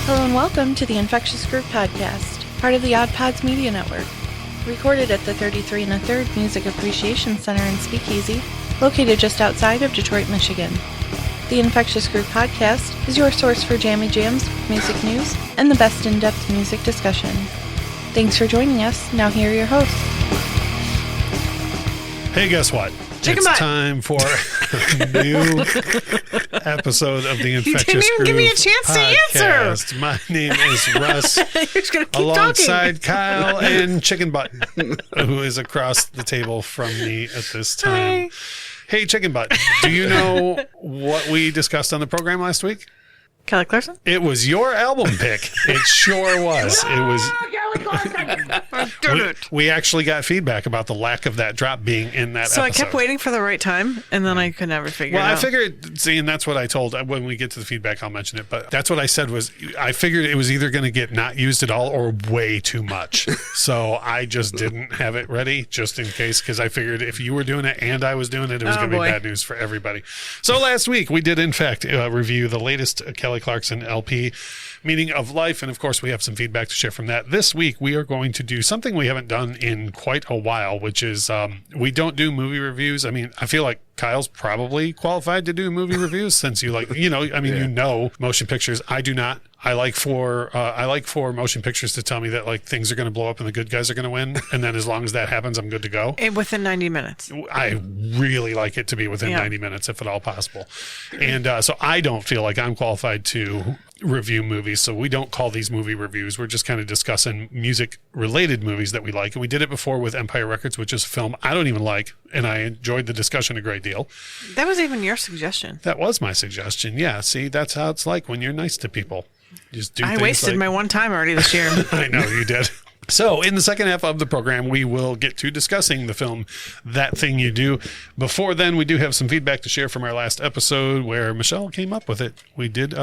Hello and welcome to the Infectious Group Podcast, part of the Odd Pods Media Network. Recorded at the 33 1/3 Music Appreciation Center in Speakeasy, located just outside of Detroit, Michigan. The Infectious Group Podcast is your source for jammy jams, music news, and the best in-depth music discussion. Thanks for joining us. Now here are your hosts. Hey, guess what? Chicken it's butt. time for a new episode of the Infectious You didn't even give me a Group chance to Podcast. answer. My name is Russ, You're just going to keep alongside talking. Kyle and Chicken Butt, who is across the table from me at this time. Hi. Hey, Chicken Butt, do you know what we discussed on the program last week? Kelly Clarkson? It was your album pick. It sure was. It was. We actually got feedback about the lack of that drop being in that So episode. I kept waiting for the right time, and then I could never figure it Well, out. I figured, see, and that's what I told when we get to the feedback, I'll mention it. But that's what I said was I figured it was either going to get not used at all or way too much. So I just didn't have it ready just in case, because I figured if you were doing it and I was doing it, it was going to be boy. bad news for everybody. So last week we did, in fact, review the latest Kelly Clarkson LP, Meaning of Life. And of course, we have some feedback to share from that. This week, we are going to do something we haven't done in quite a while, which is we don't do movie reviews. I mean, I feel like Kyle's probably qualified to do movie reviews since you you know motion pictures. I do not. I like for motion pictures to tell me that like things are going to blow up and the good guys are going to win, and then as long as that happens, I'm good to go. And within 90 minutes. I really like it to be within 90 minutes, if at all possible. And so I don't feel like I'm qualified to review movies. So we don't call these movie reviews. We're just kind of discussing music-related movies that we like. And we did it before with Empire Records, which is a film I don't even like, and I enjoyed the discussion a great deal. That was even your suggestion. That was my suggestion. Yeah, see, that's how it's like when you're nice to people. Just do I things wasted like, my one time already this year. I know you did. So in the second half of the program, we will get to discussing the film That Thing You Do. Before then, we do have some feedback to share from our last episode where Michelle came up with it. We did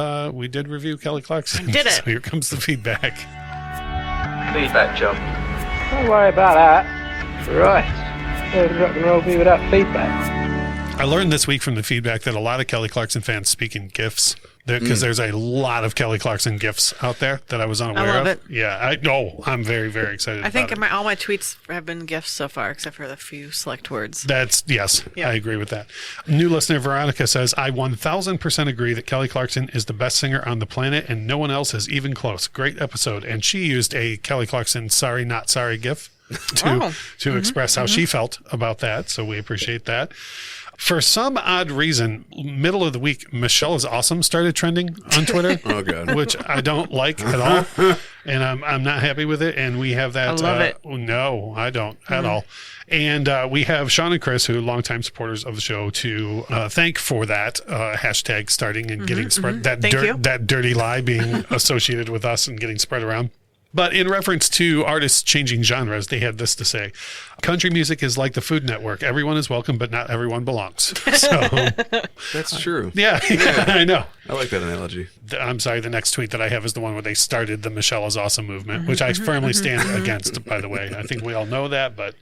review Kelly Clarkson. Did it. So here comes the feedback. Feedback, Joe. Don't worry about that. Right. There's rock and roll me without feedback. I learned this week from the feedback that a lot of Kelly Clarkson fans speak in GIFs. Because there's a lot of Kelly Clarkson GIFs out there that I was unaware I love of. it. Yeah, I'm very, very excited I think about it. all my tweets have been gifts so far, except for the few select words. Yes, Yeah. I agree with that. New listener Veronica says, I 1000% agree that Kelly Clarkson is the best singer on the planet and no one else is even close. Great episode. And she used a Kelly Clarkson sorry, not sorry gif to express how she felt about that. So we appreciate that. For some odd reason, middle of the week, Michelle is Awesome started trending on Twitter. Oh, God. Which I don't like at all. And I'm not happy with it. And we have that. I love it. No, I don't at all. And we have Sean and Chris, who are longtime supporters of the show, to thank for that hashtag starting and getting spread. Thank you. That dirty lie being associated with us and getting spread around. But in reference to artists changing genres, they had this to say. Country music is like the Food Network. Everyone is welcome, but not everyone belongs. So, That's true. yeah, I know. I like that analogy. I'm sorry, the next tweet that I have is the one where they started the Michelle is Awesome movement, which I firmly stand against, by the way. I think we all know that, but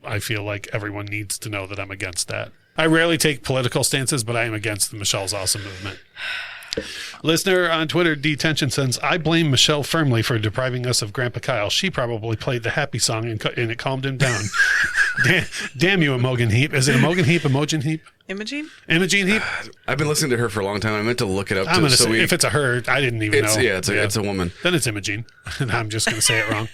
I feel like everyone needs to know that I'm against that. I rarely take political stances, but I am against the Michelle's Awesome movement. Listener on Twitter, Detention says, I blame Michelle firmly for depriving us of Grandpa Kyle. She probably played the happy song and it calmed him down. Damn you, Imogen Heap. Is it Imogen Heap? Imogen Heap? Imogene? Imogene Heap? I've been listening to her for a long time. I meant to look it up. I'm going to say, if it's a her, I didn't even know. Yeah, it's a woman. Then it's Imogene. And I'm just going to say it wrong.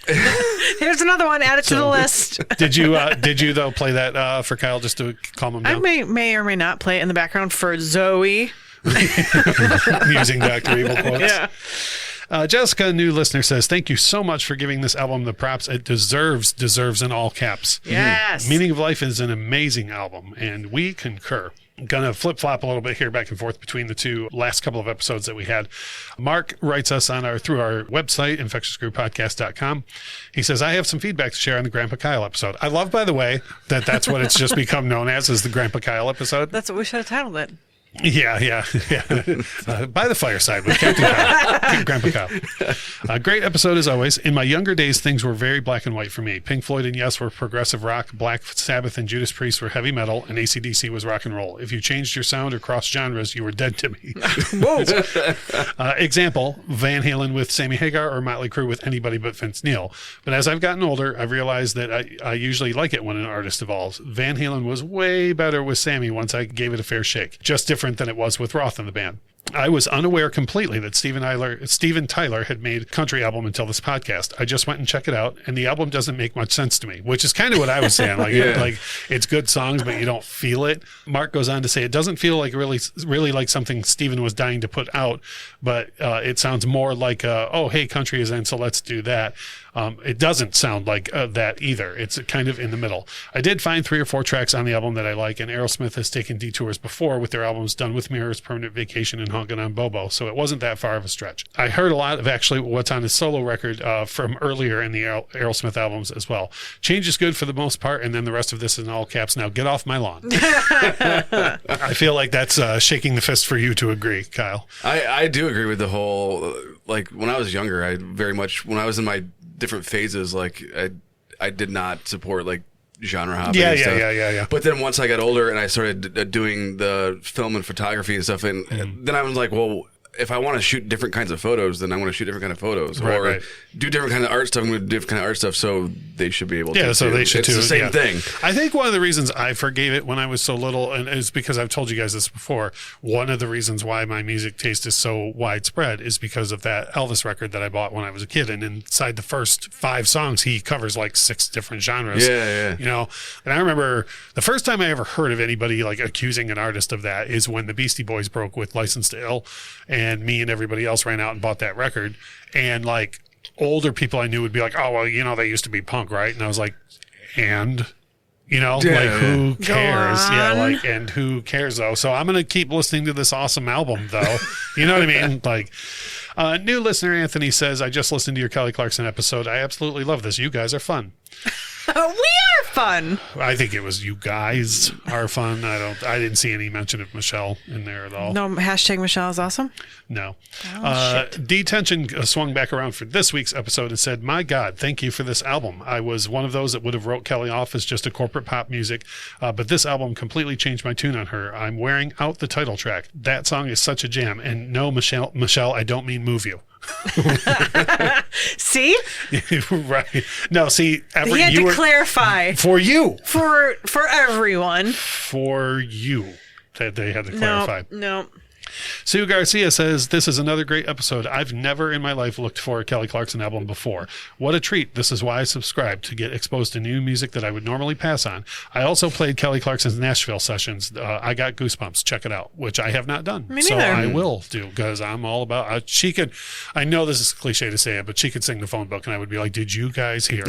Here's another one. Add it to the list. Did you though play that for Kyle just to calm him I down? may or may not play it in the background for Zoe. Using Dr. Evil quotes. Yeah. Jessica, new listener, says, thank you so much for giving this album the props it deserves in all caps. Yes. Meaning of Life is an amazing album, and we concur. I'm going to flip-flop a little bit here back and forth between the two last couple of episodes that we had. Mark writes us through our website, infectiousgrouppodcast.com. He says, I have some feedback to share on the Grandpa Kyle episode. I love, by the way, that's what it's just become known as, is the Grandpa Kyle episode. That's what we should have titled it. Yeah. By the fireside with Captain Kyle, Grandpa Kyle. Great episode as always. In my younger days, things were very black and white for me. Pink Floyd and Yes were progressive rock, Black Sabbath and Judas Priest were heavy metal, and AC/DC was rock and roll. If you changed your sound or crossed genres, you were dead to me. Whoa. Example, Van Halen with Sammy Hagar or Motley Crue with anybody but Vince Neil. But as I've gotten older, I've realized that I usually like it when an artist evolves. Van Halen was way better with Sammy once I gave it a fair shake. Just different than it was with Roth in the band. I was unaware completely that Steven Tyler had made a country album until this podcast. I just went and checked it out, and the album doesn't make much sense to me, which is kind of what I was saying. Like it's good songs, but you don't feel it. Mark goes on to say it doesn't feel like really like something Steven was dying to put out, but it sounds more like, oh, hey, country is in, so let's do that. It doesn't sound like that either. It's kind of in the middle. I did find 3 or 4 tracks on the album that I like, and Aerosmith has taken detours before with their albums Done with Mirrors, Permanent Vacation, and Honkin' on Bobo, so it wasn't that far of a stretch. I heard a lot of actually what's on his solo record from earlier in the Aerosmith albums as well. Change is good for the most part, and then the rest of this is in all caps. Now get off my lawn. I feel like that's shaking the fist for you to agree, Kyle. I do agree with the whole, like, when I was younger, when I was in my different phases, like I did not support like genre hopping and stuff. Yeah. But then once I got older and I started doing the film and photography and stuff, and then I was like, well, if I want to shoot different kinds of photos, then I want to shoot different kind of photos, or do different kind of art stuff. I'm going to do different kind of art stuff, so they should be able to. Yeah, so they should it's too. It's the same thing. I think one of the reasons I forgave it when I was so little, and is because I've told you guys this before. One of the reasons why my music taste is so widespread is because of that Elvis record that I bought when I was a kid, and inside the first 5 songs, he covers like 6 different genres. Yeah. You know, and I remember the first time I ever heard of anybody like accusing an artist of that is when the Beastie Boys broke with License to Ill, and me and everybody else ran out and bought that record, and like older people I knew would be like, oh, well, you know, they used to be punk, right? And I was like, and you know, like who cares? Yeah, like, and who cares though? So I'm gonna keep listening to this awesome album though. You know what I mean? Like, new listener Anthony says, I just listened to your Kelly Clarkson episode. I absolutely love this. You guys are fun. We are fun. I think it was you guys are fun. I didn't see any mention of Michelle in there at all. No, hashtag Michelle is awesome. No. Shit. Detention swung back around for this week's episode and said, my God, thank you for this album. I was one of those that would have wrote Kelly off as just a corporate pop music, but this album completely changed my tune on her. I'm wearing out the title track. That song is such a jam. And no, Michelle, I don't mean move you. See? Right. No, see, he had to clarify. For you. For everyone. For you. That they had to clarify. No. Sue Garcia says, this is another great episode. I've never in my life looked for a Kelly Clarkson album before. What a treat. This is why I subscribe, to get exposed to new music that I would normally pass on. I also played Kelly Clarkson's Nashville sessions. I got goosebumps. Check it out, which I have not done. Me so neither. I will do, because I'm all about, she could, I know this is cliche to say it, but she could sing the phone book and I would be like, did you guys hear?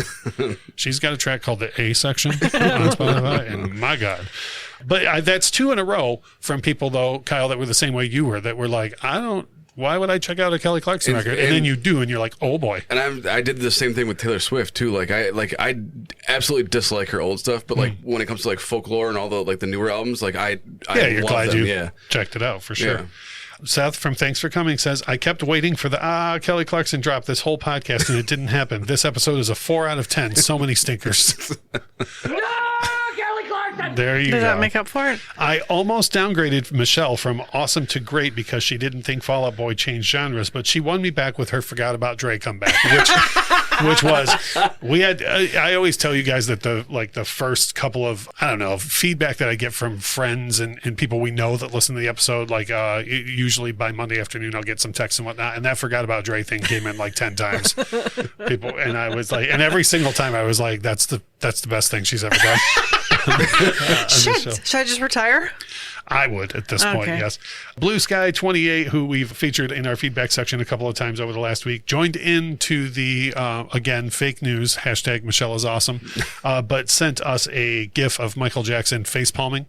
She's got a track called the A section on Spotify, and my God. But that's 2 in a row from people, though, Kyle, that were the same way you were, that were like, why would I check out a Kelly Clarkson record? And then you do, and you're like, oh boy. And I did the same thing with Taylor Swift too. I absolutely dislike her old stuff, but like when it comes to like folklore and all the newer albums, like I you're love glad them. you checked it out for sure. Yeah. Seth from Thanks for Coming says, I kept waiting for the Kelly Clarkson drop this whole podcast, and it didn't happen. This episode is a 4 out of 10. So many stinkers. There you go. Does that make up for it? I almost downgraded Michelle from awesome to great because she didn't think Fall Out Boy changed genres, but she won me back with her Forgot About Dre comeback, which was, we had, I always tell you guys that the first couple of, I don't know, feedback that I get from friends and people we know that listen to the episode, like usually by Monday afternoon I'll get some texts and whatnot, and that Forgot About Dre thing came in like 10 times. People, and I was like, and every single time I was like, that's the best thing she's ever done. Shit. Should I just retire? I would at this point, yes. Blue Sky 28, who we've featured in our feedback section a couple of times over the last week, joined into the, again, fake news, hashtag Michelle is awesome, but sent us a GIF of Michael Jackson face palming.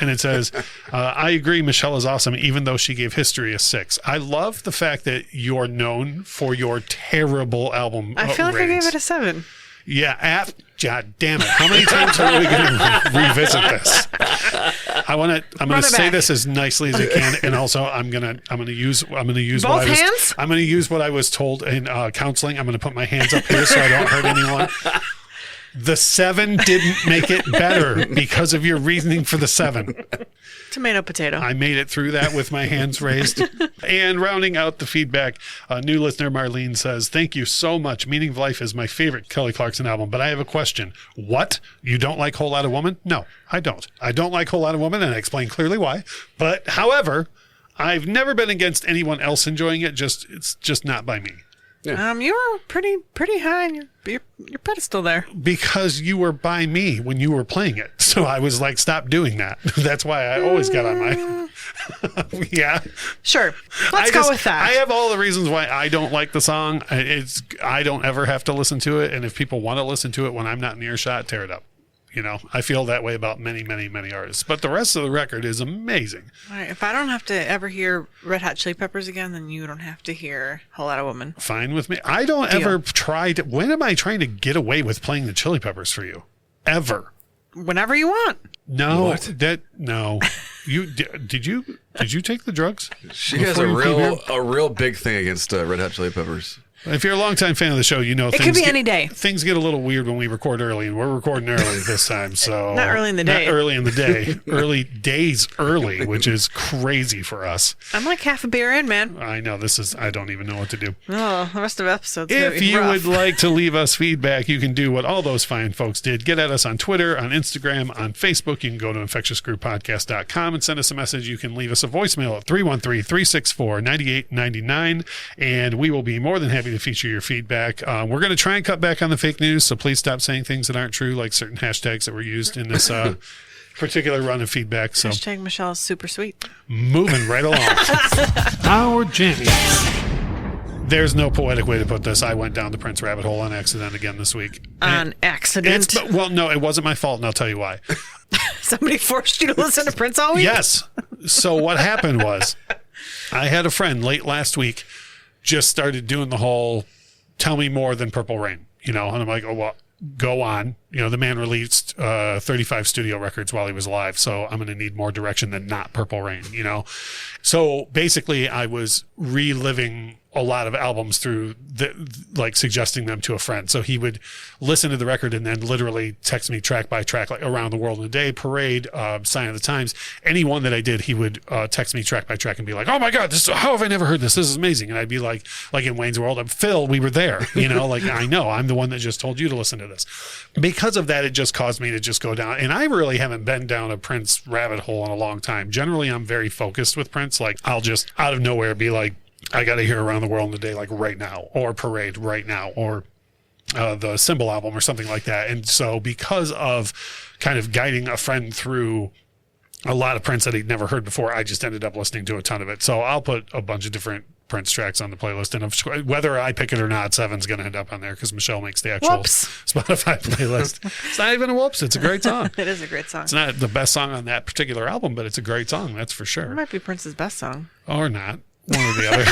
And it says, I agree, Michelle is awesome, even though she gave History a 6. I love the fact that you're known for your terrible album I feel like ratings. I gave it a 7. Yeah, God damn it! How many times are we going to revisit this? I'm going to say this as nicely as I can, and also I'm going to use Both hands? I'm going to use what I was told in counseling. I'm going to put my hands up here so I don't hurt anyone. The 7 didn't make it better because of your reasoning for the 7. Tomato, potato. I made it through that with my hands raised. And rounding out the feedback, new listener Marlene says, "Thank you so much. Meaning of Life is my favorite Kelly Clarkson album, but I have a question. What? You don't like Whole Lotta Woman?" No, I don't. I don't like Whole Lotta Woman, and I explain clearly why. But however, I've never been against anyone else enjoying it. It's just not by me. You were pretty high in your pedestal there. Because you were by me when you were playing it. So I was like, stop doing that. That's why I always got on my... Yeah. Sure. Let's go with that. I have all the reasons why I don't like the song. I don't ever have to listen to it. And if people want to listen to it when I'm not in earshot, tear it up. You know, I feel that way about many, many, many artists. But the rest of the record is amazing. All right, if I don't have to ever hear Red Hot Chili Peppers again, then you don't have to hear Whole Lotta Woman. Fine with me. I don't ever try to... When am I trying to get away with playing the Chili Peppers for you? Ever. Whenever you want. No. No. Did you take the drugs? She has a real big thing against Red Hot Chili Peppers. If you're a longtime fan of the show, you know it could be any day. Things get a little weird when we record early, and we're recording early this time. So not early in the day. Not early in the day. Early days early, which is crazy for us. I'm like half a beer in, man. I know I don't even know what to do. Oh, the rest of the episodes. If you rough. would like to leave us feedback, you can do what all those fine folks did. Get at us on Twitter, on Instagram, on Facebook. You can go to infectiousgroupodcast.com and send us a message. You can leave us a voicemail at 313-364-9899, and we will be more than happy to feature your feedback. We're going to try and cut back on the fake news, so please stop saying things that aren't true, like certain hashtags that were used in this particular run of feedback. So hashtag Michelle is super sweet. Moving right along. Our jammies. There's no poetic way to put this. I went down the Prince rabbit hole on accident again this week. On accident? Well, no, it wasn't my fault, and I'll tell you why. Somebody forced you to listen to Prince all week? Yes. So what happened was, I had a friend late last week just started doing the whole tell me more than Purple Rain, and I'm like, oh, well, go on. The man released 35 studio records while he was alive, so I'm going to need more direction than not Purple Rain, So basically, I was reliving a lot of albums through suggesting them to a friend. So he would listen to the record and then literally text me track by track, like Around the World in a Day, Parade, Sign of the Times. Any one that I did, he would text me track by track and be like, oh my God, how have I never heard this? This is amazing. And I'd be like in Wayne's World, Phil, we were there, I know, I'm the one that just told you to listen to this. Because of that, it just caused me to just go down. And I really haven't been down a Prince rabbit hole in a long time. Generally, I'm very focused with Prince. Like, I'll just out of nowhere be like, I got to hear Around the World in a Day, like right now, or Parade right now, or the Symbol album or something like that. And so because of kind of guiding a friend through a lot of Prince that he'd never heard before, I just ended up listening to a ton of it. So I'll put a bunch of different Prince tracks on the playlist, and whether I pick it or not, 7's going to end up on there because Michelle makes the actual Spotify playlist. It's not even a whoops. It's a great song. It is a great song. It's not the best song on that particular album, but it's a great song. That's for sure. It might be Prince's best song. Or not. One or the other.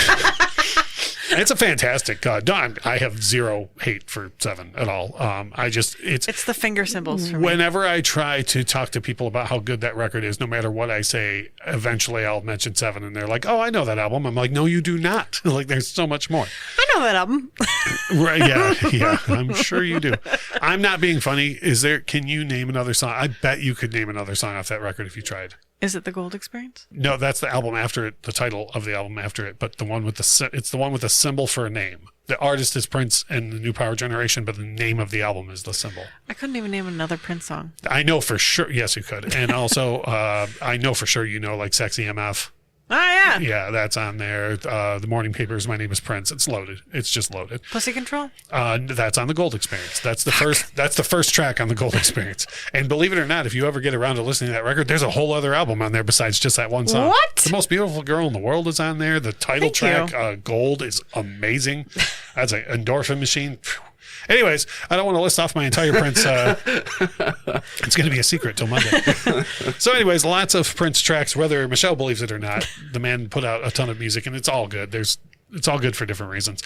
It's a fantastic. I have zero hate for 7 at all. It's the finger symbols for me. Whenever I try to talk to people about how good that record is, no matter what I say, eventually I'll mention 7, and they're like, "Oh, I know that album." I'm like, "No, you do not." Like, there's so much more. I know that album. Right? Yeah. I'm sure you do. I'm not being funny. Can you name another song? I bet you could name another song off that record if you tried. Is it the Gold Experience? No, that's the album after it, the title of the album after it, but it's the one with the symbol for a name. The artist is Prince and the New Power Generation, but the name of the album is the symbol. I couldn't even name another Prince song. I know for sure. Yes, you could. And also, I know for sure like Sexy MF. Oh, yeah. Yeah, that's on there. The Morning Papers, My Name is Prince. It's loaded. It's just loaded. Pussy Control? That's on the Gold Experience. That's the first track on the Gold Experience. And believe it or not, if you ever get around to listening to that record, there's a whole other album on there besides just that one song. What? The Most Beautiful Girl in the World is on there. The title track, Gold, is amazing. That's an endorphin machine. Anyways, I don't want to list off my entire Prince. It's going to be a secret till Monday. So anyways, lots of Prince tracks, whether Michelle believes it or not. The man put out a ton of music, and it's all good. There's it's all good for different reasons.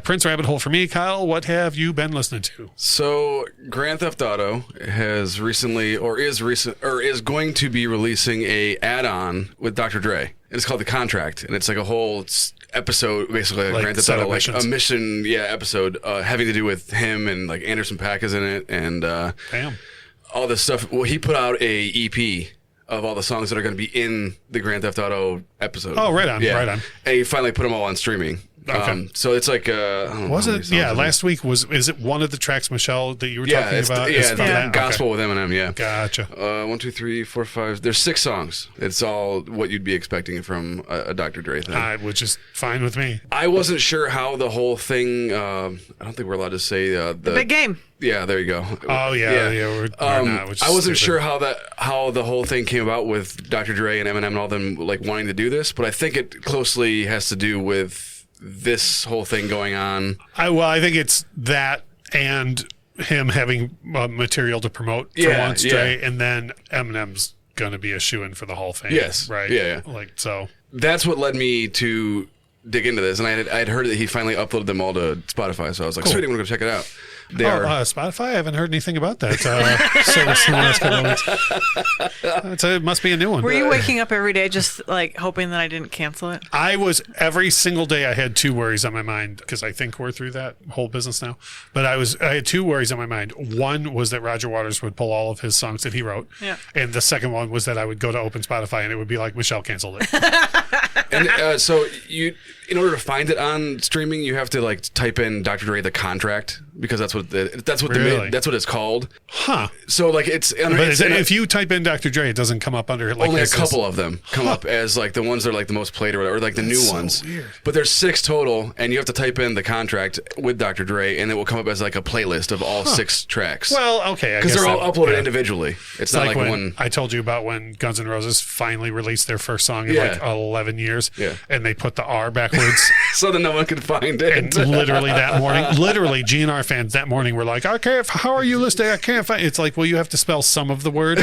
Prince Rabbit Hole for me. Kyle, what have you been listening to? So Grand Theft Auto has recently, or is going to be releasing a add-on with Dr. Dre. It's called The Contract, and it's like a whole episode, basically like Grand Theft Auto, like a mission, episode having to do with him, and like Anderson .Paak is in it, and all this stuff. Well, he put out a EP of all the songs that are going to be in the Grand Theft Auto episode. Oh, right on, right on. And he finally put them all on streaming. Okay. So it's like, I don't know. Was it? Yeah, last week is it one of the tracks, Michelle, that you were talking about? Yeah, Gospel with Eminem, yeah. Gotcha. 1, 2, 3, 4, 5. There's 6 songs. It's all what you'd be expecting from a Dr. Dre thing. Which is fine with me. I wasn't sure how the whole thing, I don't think we're allowed to say the big game. Yeah, there you go. Oh yeah. We're not, I wasn't sure how the whole thing came about with Dr. Dre and Eminem and all them like wanting to do this, but I think it closely has to do with this whole thing going on. I think it's that and him having material to promote for once, Dre, and then Eminem's going to be a shoo-in for the whole thing. Yes, right. Yeah. Like so. That's what led me to dig into this, and I'd heard that he finally uploaded them all to Spotify, so I was like, sweet, I'm going to go check it out. Spotify? I haven't heard anything about that service in the last couple of weeks. It must be a new one. Were you waking up every day just like hoping that I didn't cancel it? I was every single day. I had 2 worries on my mind because I think we're through that whole business now. But I had 2 worries on my mind. One was that Roger Waters would pull all of his songs that he wrote, and the second one was that I would go to open Spotify and it would be like Michelle canceled it. And so in order to find it on streaming, you have to like type in Dr. Dre The Contract, because that's what it's called. Huh. So like if you type in Dr. Dre, it doesn't come up under like only a couple of them come up as like the ones that are like the most played or whatever, or like the new ones. Weird. But there's 6 total, and you have to type in The Contract with Dr. Dre, and it will come up as like a playlist of all 6 tracks. Well, okay, because they're all uploaded individually. It's not like one. I told you about when Guns N' Roses finally released their first song in like 11 years, and they put the R backwards. So that no one could find it. And literally that morning, GNR fans that morning were like, how are you listening? I can't find it. It's like, well, you have to spell some of the word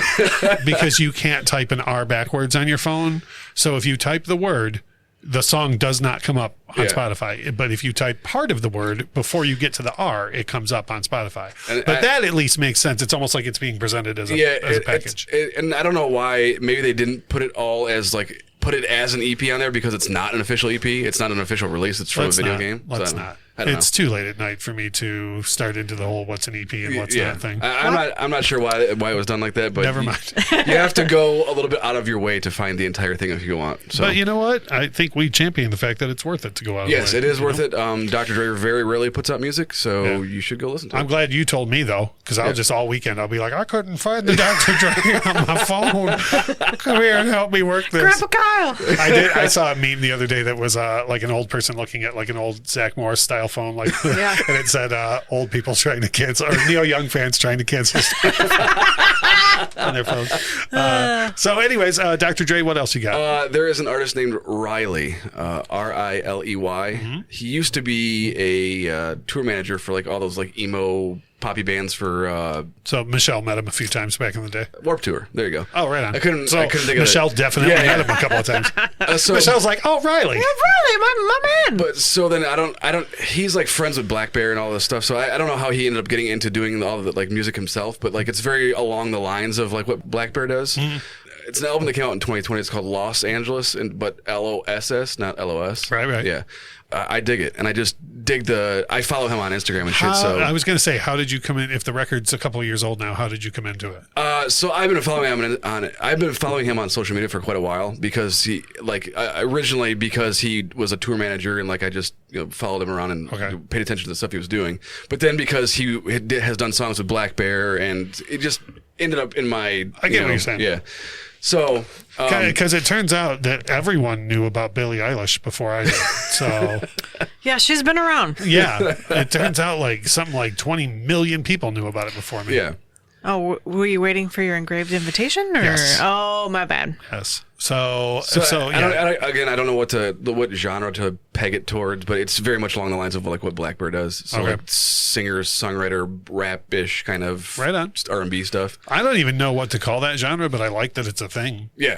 because you can't type an R backwards on your phone. So if you type the word, the song does not come up on Spotify. But if you type part of the word before you get to the R, it comes up on Spotify. But that at least makes sense. It's almost like it's being presented as a package. And I don't know why. Maybe they didn't put it all as like, put it as an EP on there because it's not an official EP. It's not an official release. It's from a video game. Let's not. It's too late at night for me to start into the whole what's an EP and what's not thing. I'm not sure why it was done like that, but never mind. You have to go a little bit out of your way to find the entire thing if you want. So. But you know what? I think we champion the fact that it's worth it to go out of the way. Yes, it is worth it. Dr. Dre very rarely puts out music, so you should go listen to it. I'm glad you told me, though, because I'll just all weekend, I'll be like, I couldn't find the Dr. Dre on my phone. Come here and help me work this. Grandpa Kyle! I saw a meme the other day that was like an old person looking at like an old Zach Morris style phone, like, and it said old people trying to cancel, or Neil Young fans trying to cancel on their phones. So anyways, Dr. Dre, what else you got? There is an artist named Riley, Riley. Mm-hmm. He used to be a tour manager for like all those like emo poppy bands for. So Michelle met him a few times back in the day. Warped Tour. There you go. Oh, right on. I couldn't think Michelle of it. definitely met him a couple of times. Michelle's like, oh, Riley. Yeah, Riley, my man. But so then I don't. He's like friends with Black Bear and all this stuff. So I don't know how he ended up getting into doing all of the like music himself. But like it's very along the lines of like what Black Bear does. Mm-hmm. It's an album that came out in 2020. It's called Los Angeles, but LOSS, not LOS. Right. Yeah. I dig it, and I just dig I follow him on Instagram and shit. So I was going to say, how did you come in? If the record's a couple of years old now, how did you come into it? So I've been following him on it. I've been following him on social media for quite a while because he, like, originally because he was a tour manager and like I just followed him around and paid attention to the stuff he was doing. But then because he has done songs with Black Bear, and it just ended up in my. I get what you're saying. Yeah. So, because it turns out that everyone knew about Billie Eilish before I did. So, yeah, she's been around. Yeah, it turns out like something like 20 million people knew about it before me. Yeah. Oh, were you waiting for your engraved invitation? Or? Yes. Oh, my bad. Yes. So I don't know what genre to peg it towards, but it's very much along the lines of like what Black Bear does. So Okay. like singer, songwriter, rap-ish kind of Right on. just R&B stuff. I don't even know what to call that genre, but I like that it's a thing. Yeah.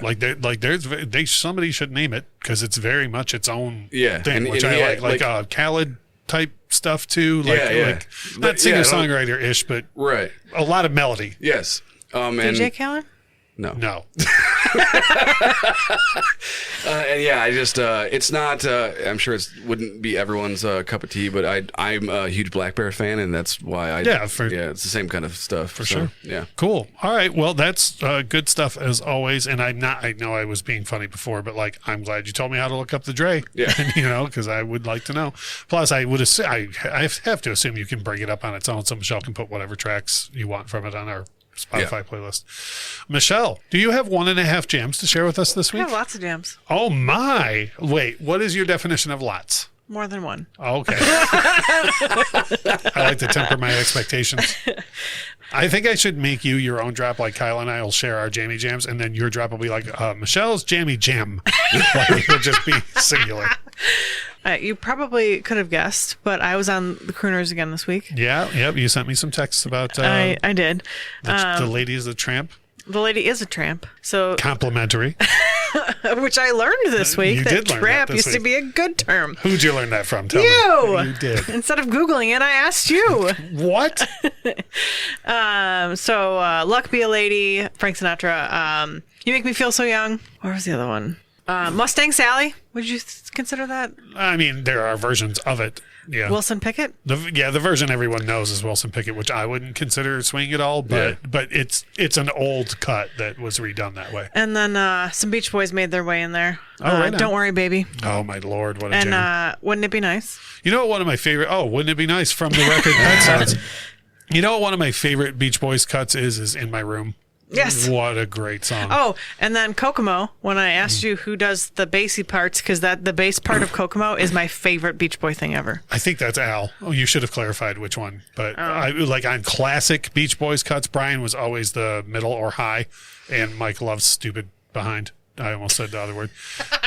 Somebody should name it because it's very much its own Yeah. thing, And- which and I yeah, like Khaled type stuff too. Like, Yeah, yeah. like But, not yeah, singer I don't- songwriter ish, but Right. a lot of melody. Yes. DJ Khaled? No. No. And yeah, I just it's not. I'm sure it wouldn't be everyone's cup of tea, but I'm a huge Black Bear fan, and that's why it's the same kind of stuff for sure. Yeah. Cool. All right. Well, that's good stuff as always. And I know I was being funny before, but like, I'm glad you told me how to look up the Dre. Yeah. Because I would like to know. Plus, I would assume, I have to assume you can bring it up on its own, so Michelle can put whatever tracks you want from it on our Spotify playlist. Michelle, do you have 1.5 jams to share with us this I week? have lots of jams. Oh my! Wait, what is your definition of lots? More than one. Okay. I like to temper my expectations. I think I should make you your own drop. Like Kyle and I will share our jammy jams, and then your drop will be like Michelle's jammy jam. Like, it'll just be singular. You probably could have guessed, but I was on the Crooners again this week. Yeah. Yep. You sent me some texts about I did. the lady is a tramp. The lady is a tramp. So, Complimentary. which I learned this week You that did learn that tramp this used to week. be a good term. Who'd you learn that from? Tell You! me. You did. Instead of Googling it, I asked you. What? So, Luck Be a Lady, Frank Sinatra. You Make Me Feel So Young. What was the other one? Mustang Sally. Would you consider that? I mean, there are versions of it. Yeah. Wilson Pickett? The version everyone knows is Wilson Pickett, which I wouldn't consider swing at all, but it's an old cut that was redone that way. And then some Beach Boys made their way in there. Oh, right on. Don't Worry, Baby. Oh my Lord, what a And jam! Wouldn't It Be Nice? You know what? One of my favorite. Oh, wouldn't it be nice from the record Pet Sounds? You know what? One of my favorite Beach Boys cuts is In My Room. Yes. What a great song. Oh, and then Kokomo, when I asked you who does the bassy parts, because the bass part of Kokomo is my favorite Beach Boy thing ever. I think that's Al. Oh, you should have clarified which one. But I like on classic Beach Boys cuts, Brian was always the middle or high, and Mike loves stupid behind. I almost said the other word.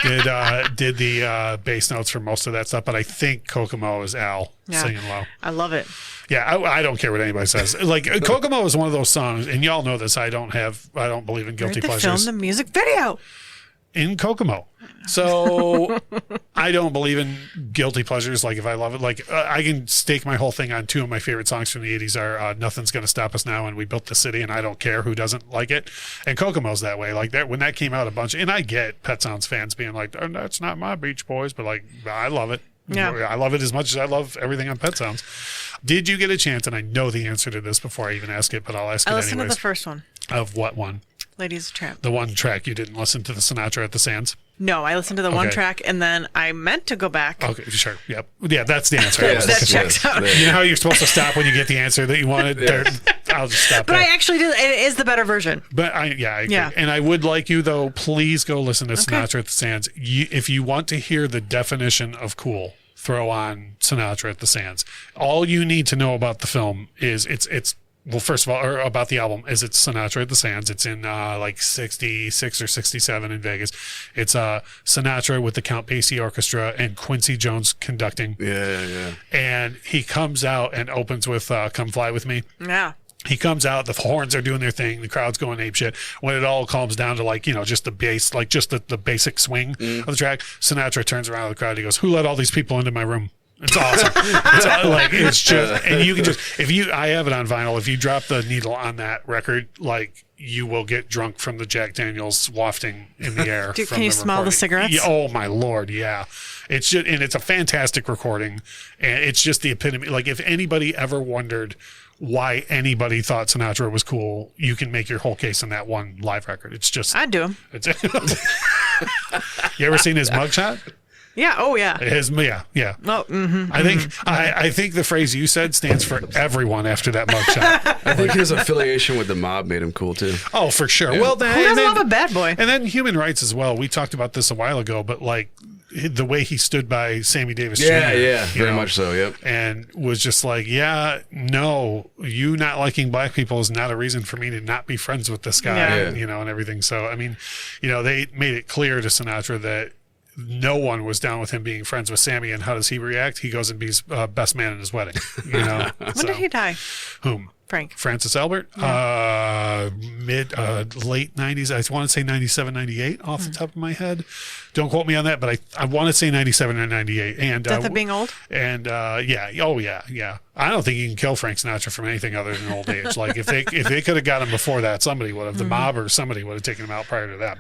Did the bass notes for most of that stuff, but I think Kokomo is Al singing low. I love it. Yeah, I don't care what anybody says. Like Kokomo is one of those songs, and y'all know this. I don't believe in guilty They pleasures filmed the music video. in Kokomo. So I don't believe in guilty pleasures. Like if I love it, like I can stake my whole thing on two of my favorite songs from the 80s are Nothing's Gonna Stop Us Now and We Built the City, and I don't care who doesn't like it. And Kokomo's that way. Like that when that came out a bunch, and I get Pet Sounds fans being like, oh, that's not my Beach Boys, but like I love it. Yeah. I love it as much as I love everything on Pet Sounds. Did you get a chance, and I know the answer to this before I even ask it, but I'll ask it I listened anyways. to the first one, Of what one? Ladies a Tramp. The one track you didn't listen to the Sinatra at the Sands? No, I listened to the one Okay. track, and then I meant to go back. Okay, sure. Yep. Yeah, that's the answer. I was That looking for. checks out. You know how you're supposed to stop when you get the answer that you wanted? There, I'll just stop But there. I actually did. It is the better version. But I agree. Yeah. And I would like you, though, please go listen to Sinatra at the Sands. If you want to hear the definition of cool, throw on Sinatra at the Sands. All you need to know about the film is it's well, first of all, or about the album, is it's Sinatra at the Sands. It's in like 66 or 67 in Vegas. It's Sinatra with the Count Basie Orchestra and Quincy Jones conducting. Yeah. And he comes out and opens with Come Fly With Me. Yeah. He comes out, the horns are doing their thing, the crowd's going apeshit. When it all calms down to like, just the bass, like just the basic swing of the track, Sinatra turns around to the crowd, he goes, "Who let all these people into my room?" It's awesome. It's just, and you can just, I have it on vinyl, if you drop the needle on that record, like you will get drunk from the Jack Daniels wafting in the air. Can you smell the cigarettes? Yeah, oh my Lord, yeah. It's just, and it's a fantastic recording, and it's just the epitome. Like if anybody ever wondered why anybody thought Sinatra was cool, you can make your whole case in that one live record. It's just, I'd do 'em. it's, you ever seen his mugshot? Yeah. Oh, yeah. Yeah. Oh, mm-hmm. I think the phrase you said stands for everyone after that mugshot. I think his affiliation with the mob made him cool too. Oh, for sure. Well, Who doesn't love a bad boy? And then human rights as well. We talked about this a while ago, but like the way he stood by Sammy Davis Jr. Yeah, you very know, much so. Yep. and was just like, yeah, no, you not liking black people is not a reason for me to not be friends with this guy, Yeah. and, you know, and everything. So, I mean, you know, they made it clear to Sinatra that no one was down with him being friends with Sammy. And how does he react? He goes and be his best man in his wedding. You know, When did he die? Whom? Frank. Francis Albert, late 90s. I want to say 97, 98 off the top of my head. Don't quote me on that, but I want to say 97 or 98. And Death of being old? And yeah. Oh, yeah. I don't think you can kill Frank Sinatra from anything other than old age. Like if they could have got him before that, somebody would have. The mob or somebody would have taken him out prior to that.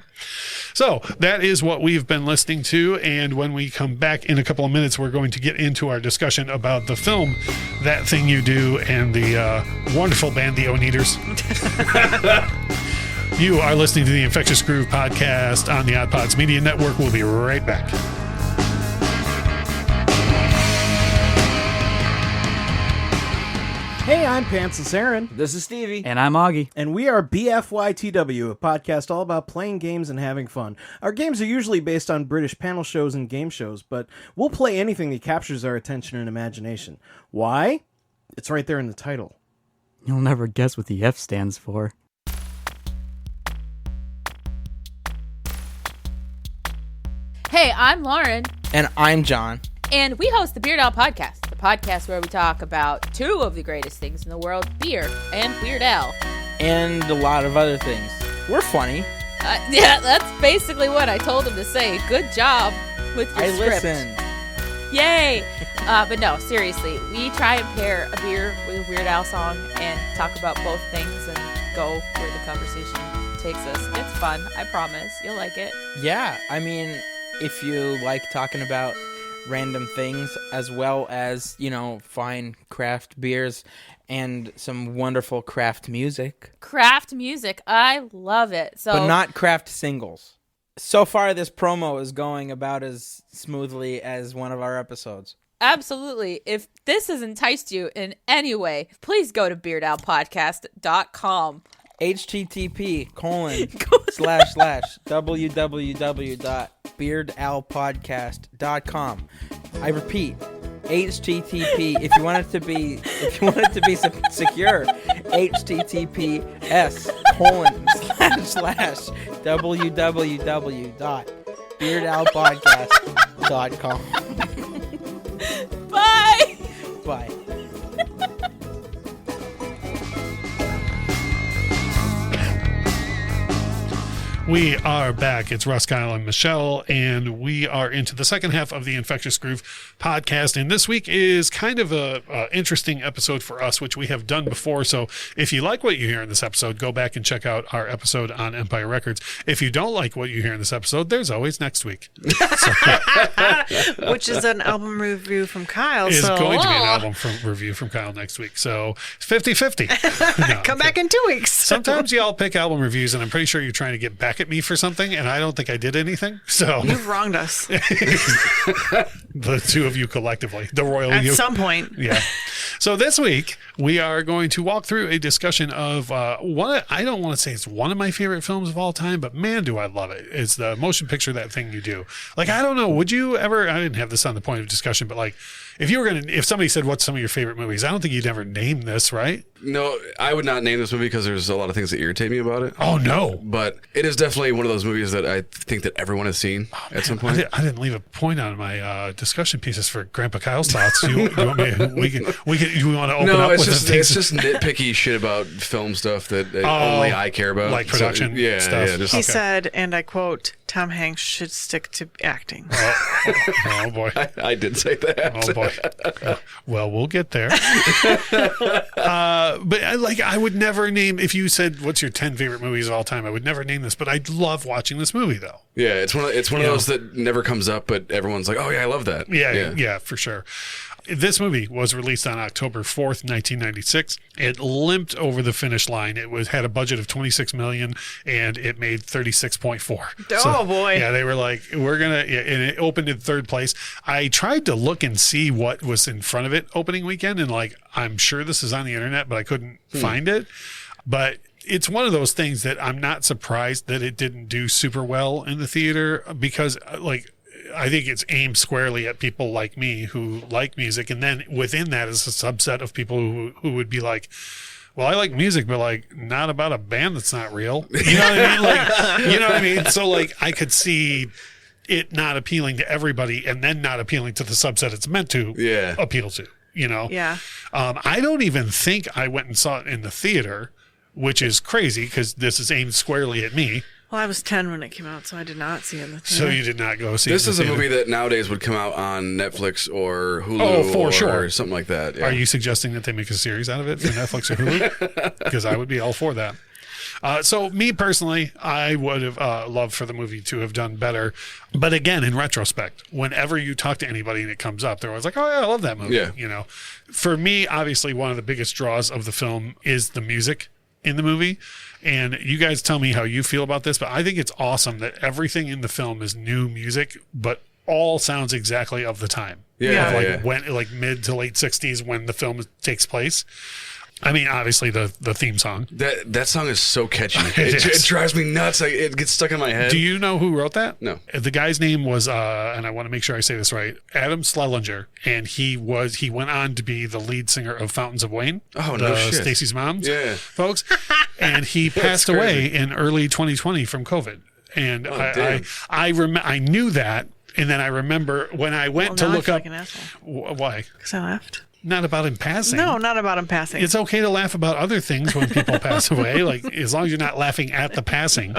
So that is what we've been listening to. And when we come back in a couple of minutes, we're going to get into our discussion about the film That Thing You Do and the wonderful band, the Oneders. You are listening to the Infectious Groove podcast on the Odd Pods Media Network. We'll be right back. Hey, I'm Pants and Saren, This is Stevie. And I'm Augie. and we are BFYTW, a podcast all about playing games and having fun. Our games are usually based on British panel shows and game shows, but we'll play anything that captures our attention and imagination. Why? It's right there in the title. You'll never guess what the F stands for. Hey, I'm Lauren, And I'm John. and we host the Beard Al Podcast, the podcast where we talk about two of the greatest things in the world, beer and Weird Al. And a lot of other things. We're funny. Yeah, that's basically what I told him to say. Good job with your I script. listen. Yay! But no, seriously, we try and pair a beer with a Weird Al song and talk about both things and go where the conversation takes us. It's fun, I promise. You'll like it. Yeah, I mean, if you like talking about random things as well as, fine craft beers and some wonderful craft music. Craft music, I love it. So, But not craft singles. So far, this promo is going about as smoothly as one of our episodes. absolutely. If this has enticed you in any way, please go to beardalpodcast.com. http://www.beardalpodcast.com. I repeat, http if you want it to be secure, https://www.beardalpodcast.com. Bye! Bye. We are back. It's Russ, Kyle, and Michelle, and we are into the second half of the Infectious Groove podcast. And this week is kind of a interesting episode for us, which we have done before. So if you like what you hear in this episode, go back and check out our episode on Empire Records. If you don't like what you hear in this episode, there's always next week. Which is an album review from Kyle. Is so going to be an album review from Kyle next week. So 50-50. No, come back in 2 weeks. Sometimes y'all pick album reviews, and I'm pretty sure you're trying to get back at me for something, and I don't think I did anything. So You've wronged us the two of you collectively, the royal at you. some point. Yeah. So this week we are going to walk through a discussion of one. I don't want to say it's one of my favorite films of all time, but man, do I love it! It's the motion picture That Thing You Do. Like, I don't know. Would you ever? I didn't have this on the point of discussion, but like, if somebody said, "What's some of your favorite movies?" I don't think you'd ever name this, right? No, I would not name this movie because there's a lot of things that irritate me about it. Oh no! But it is definitely one of those movies that I think that everyone has seen at some point. I didn't leave a point on my discussion pieces for Grandpa Kyle's thoughts. You want me? You want to open up it's with just the things? it's just nitpicky shit about film stuff that only I care about, like production stuff. stuff. Yeah, just, He said, and I quote, Tom Hanks should stick to acting. Oh boy! I did say that. Oh boy! Well, we'll get there. But I would never name, if you said what's your 10 favorite movies of all time, I would never name this. But I love watching this movie though. Yeah, it's one of those that never comes up, but everyone's like, oh yeah, I love that. Yeah, for sure. This movie was released on October 4th, 1996. It limped over the finish line. It had a budget of $26 million, and it made $36.4. Oh, boy. Yeah, they were like, and it opened in third place. I tried to look and see what was in front of it opening weekend, and I'm sure this is on the internet, but I couldn't find it. But it's one of those things that I'm not surprised that it didn't do super well in the theater, because I think it's aimed squarely at people like me who like music, and then within that is a subset of people who would be like, well, I like music, but like not about a band that's not real. You know what I mean? Like, you know what I mean? So like I could see it not appealing to everybody and then not appealing to the subset it's meant to appeal to, you know? Yeah. I don't even think I went and saw it in the theater, which is crazy because this is aimed squarely at me. Well, I was 10 when it came out, so I did not see it in the theater. So you did not go see it. This is a movie that nowadays would come out on Netflix or Hulu or something like that. Yeah. Are you suggesting that they make a series out of it for Netflix or Hulu? Because I would be all for that. So me personally, I would have loved for the movie to have done better. But again, in retrospect, whenever you talk to anybody and it comes up, they're always like, oh yeah, I love that movie. Yeah. You know, for me, obviously one of the biggest draws of the film is the music in the movie. And you guys tell me how you feel about this, but I think it's awesome that everything in the film is new music, but all sounds exactly of the time. When like mid to late 60s when the film takes place. I mean, obviously the theme song. That song is so catchy. It drives me nuts. It gets stuck in my head. Do you know who wrote that? No. The guy's name was, and I want to make sure I say this right, Adam Schlesinger, and he went on to be the lead singer of Fountains of Wayne. Oh, no shit. Stacey's mom, folks. And he passed away in early 2020 from COVID. And I knew that, and then I remember when I went to look up. Why? Because I laughed. Not about him passing. No, not about him passing. It's okay to laugh about other things when people pass away, like as long as you're not laughing at the passing.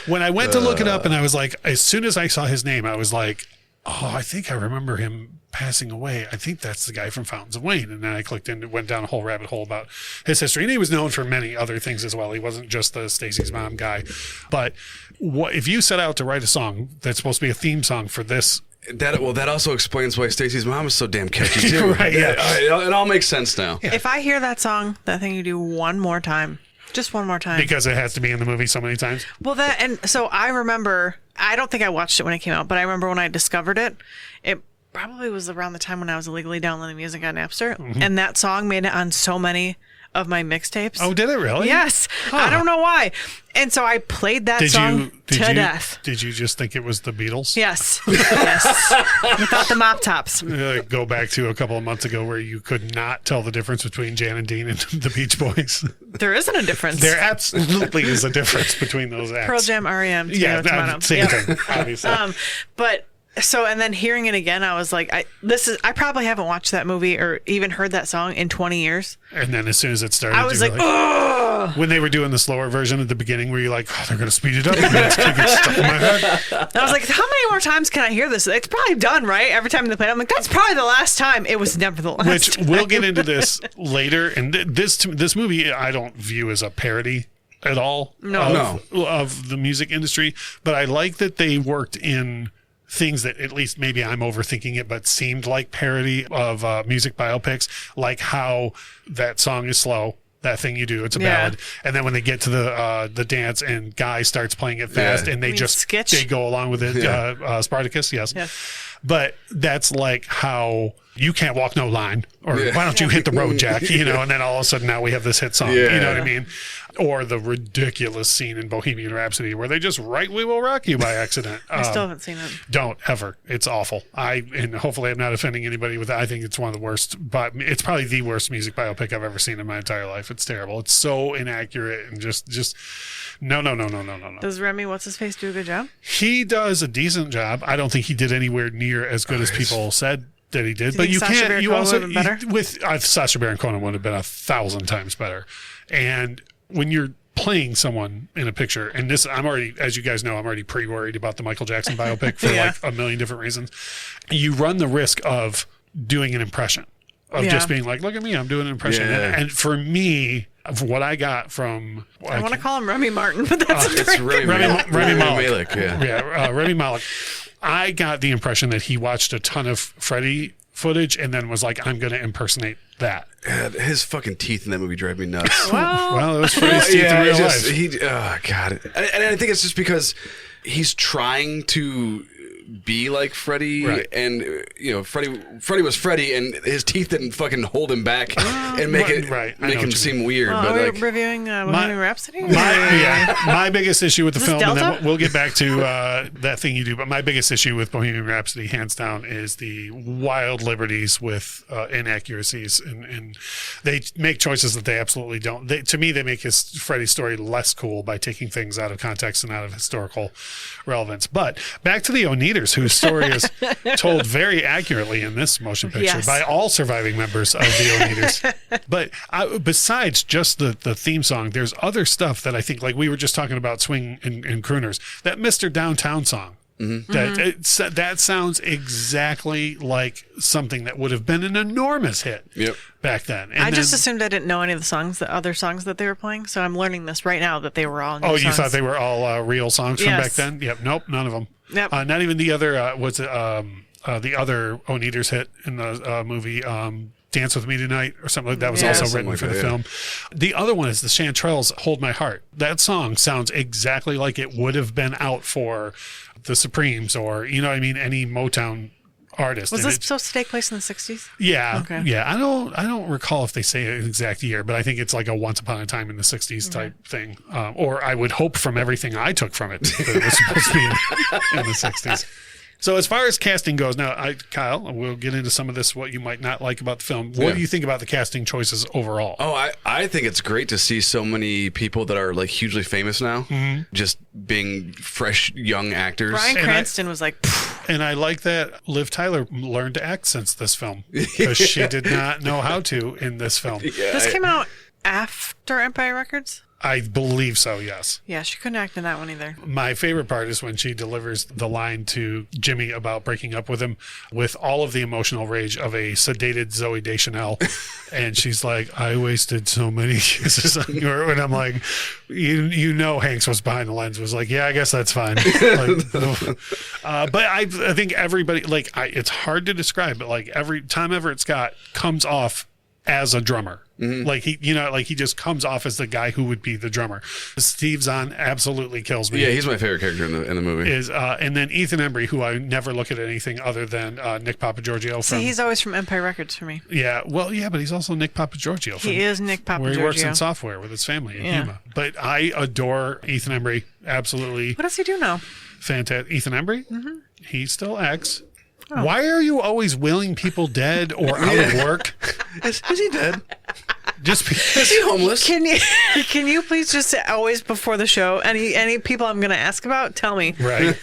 When I went to look it up, and I was like, as soon as I saw his name, I was like, oh, I think I remember him passing away. I think that's the guy from Fountains of Wayne. And then I clicked in, went down a whole rabbit hole about his history. And he was known for many other things as well. He wasn't just the Stacey's mom guy. But if you set out to write a song that's supposed to be a theme song for this, that also explains why Stacey's mom is so damn catchy too. Right, yeah. It all makes sense now. Yeah. If I hear that song, that thing you do one more time, just one more time, because it has to be in the movie so many times. Well, so I remember. I don't think I watched it when it came out, but I remember when I discovered it. It probably was around the time when I was illegally downloading music on Napster, and that song made it on so many of my mixtapes. Oh, did it really? Yes. Huh. I don't know why. And so I played that song to death. Did you just think it was the Beatles? Yes. Yes. Without the mop tops. Go back to a couple of months ago where you could not tell the difference between Jan and Dean and the Beach Boys. There isn't a difference. There absolutely is a difference between those acts. Pearl Jam, R.E.M. Same thing, obviously. But so, and then hearing it again, I was like, I probably haven't watched that movie or even heard that song in 20 years. And then as soon as it started, I was like, oh! When they were doing the slower version at the beginning, were you like, oh, they're going to speed it up? It's going to get stuck in my head. I was like, how many more times can I hear this? It's probably done, right? Every time they play it, I'm like, that's probably the last time. It was never the last time. We'll get into this later. And this movie, I don't view as a parody at all of the music industry. But I like that they worked in things that at least maybe I'm overthinking it, but seemed like parody of music biopics, like how that song is slow. That thing you do, it's a ballad, and then when they get to the dance and Guy starts playing it fast, and they they go along with it. Spartacus, yes. But that's like how You Can't Walk No Line, or Why Don't You Hit the Road, Jack? You know, and then all of a sudden now we have this hit song. You know what I mean? Or the ridiculous scene in Bohemian Rhapsody where they just write "We Will Rock You" by accident. I still haven't seen it. Don't ever. It's awful. And hopefully I'm not offending anybody with that. I think it's one of the worst, but it's probably the worst music biopic I've ever seen in my entire life. It's terrible. It's so inaccurate and just no. Does Remy What's-His-Face do a good job? He does a decent job. I don't think he did anywhere near as good as people said that he did. But you can't. You also with Sacha Baron Cohen would have been 1,000 times better. And when you're playing someone in a picture, and this, I'm already, as you guys know, I'm already pre-worried about the Michael Jackson biopic for like a million different reasons. You run the risk of doing an impression, of just being like, look at me, I'm doing an impression. And for me, what I got from... I want to call him Remy Martin, but that's it's Remy Malek. Remy Malek. I got the impression that he watched a ton of Freddie footage and then was like, I'm going to impersonate that. His fucking teeth in that movie drive me nuts. Well, it was Freddie's teeth in real life. Oh, God. And I think it's just because he's trying to be like Freddy, and Freddy was Freddy, and his teeth didn't fucking hold him back and make him seem weird. Well, but are we like, reviewing Bohemian Rhapsody? My biggest issue with the film, Delta? and then we'll get back to that thing you do, but my biggest issue with Bohemian Rhapsody, hands down, is the wild liberties with inaccuracies, and they make choices that they absolutely don't. To me, they make his Freddy's story less cool by taking things out of context and out of historical relevance. But back to the Oneders, whose story is told very accurately in this motion picture by all surviving members of the Oneders. But besides just the theme song, there's other stuff that I think, like we were just talking about swing and crooners, that Mr. Downtown song. That sounds exactly like something that would have been an enormous hit back then. And I just assumed I didn't know any of the other songs that they were playing, so I'm learning this right now that they were all new songs. You thought they were all real songs from back then? Yep. Nope, none of them. Yep. Not even the other, the other Oneders hit in the movie, Dance With Me Tonight or something like that was also written for the film. The other one is the Chanterelles' Hold My Heart. That song sounds exactly like it would have been out for the Supremes or, any Motown artist. Was this supposed to take place in the 60s? Yeah. Okay. Yeah. I don't recall if they say an exact year, but I think it's like a once upon a time in the 60s type thing. Or I would hope from everything I took from it that it was supposed to be in the 60s. So as far as casting goes, now, Kyle, we'll get into some of this, what you might not like about the film. What do you think about the casting choices overall? Oh, I think it's great to see so many people that are like hugely famous now, just being fresh young actors. Bryan Cranston was like... Pfft. And I like that Liv Tyler learned to act since this film, because she did not know how to in this film. This came out after Empire Records? I believe so, yes. Yeah, she couldn't act in that one either. My favorite part is when she delivers the line to Jimmy about breaking up with him with all of the emotional rage of a sedated Zooey Deschanel. And she's like, I wasted so many kisses on you. And I'm like, Hanks was behind the lens, was like, yeah, I guess that's fine. But I think everybody, it's hard to describe, but like every Tom Everett Scott comes off as a drummer. Like he just comes off as the guy who would be the drummer. Steve Zahn absolutely kills me. Yeah, he's my favorite character in the movie. And then Ethan Embry, who I never look at anything other than Nick Papagiorgio. See, he's always from Empire Records for me. Yeah, well, yeah, but he's also Nick Papagiorgio. He is Nick Papagiorgio. Where he works in software with his family in Yuma. But I adore Ethan Embry, absolutely. What does he do now? Fantastic. Ethan Embry? He still acts. Oh. Why are you always willing people dead or out of work? Is he dead? Just because. Is he homeless? Can you please just always before the show, any people I'm going to ask about, tell me. Right.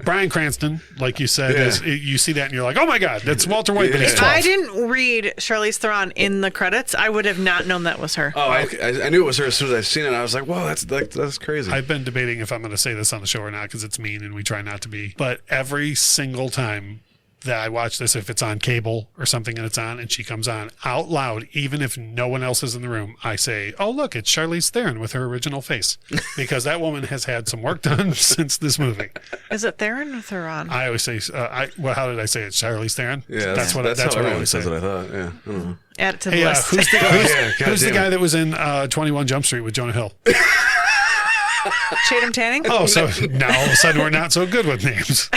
Bryan Cranston, like you said, you see that and you're like, oh my God, that's Walter White, but he's 12. I didn't read Charlize Theron in the credits. I would have not known that was her. Oh, I knew it was her as soon as I seen it. And I was like, whoa, that's crazy. I've been debating if I'm going to say this on the show or not because it's mean and we try not to be. But every single time that I watch this, if it's on cable or something and it's on and she comes on out loud, even if no one else is in the room, I say, oh, look, it's Charlize Theron with her original face, because that woman has had some work done since this movie. Is it Theron or Theron? I always say, how did I say it? Charlize Theron? Yeah, that's what I always say. That's what I thought. Yeah. I don't know. Add it to the list. Who's the guy that was in 21 Jump Street with Jonah Hill? Tatum Tanning? Oh, so now all of a sudden we're not so good with names.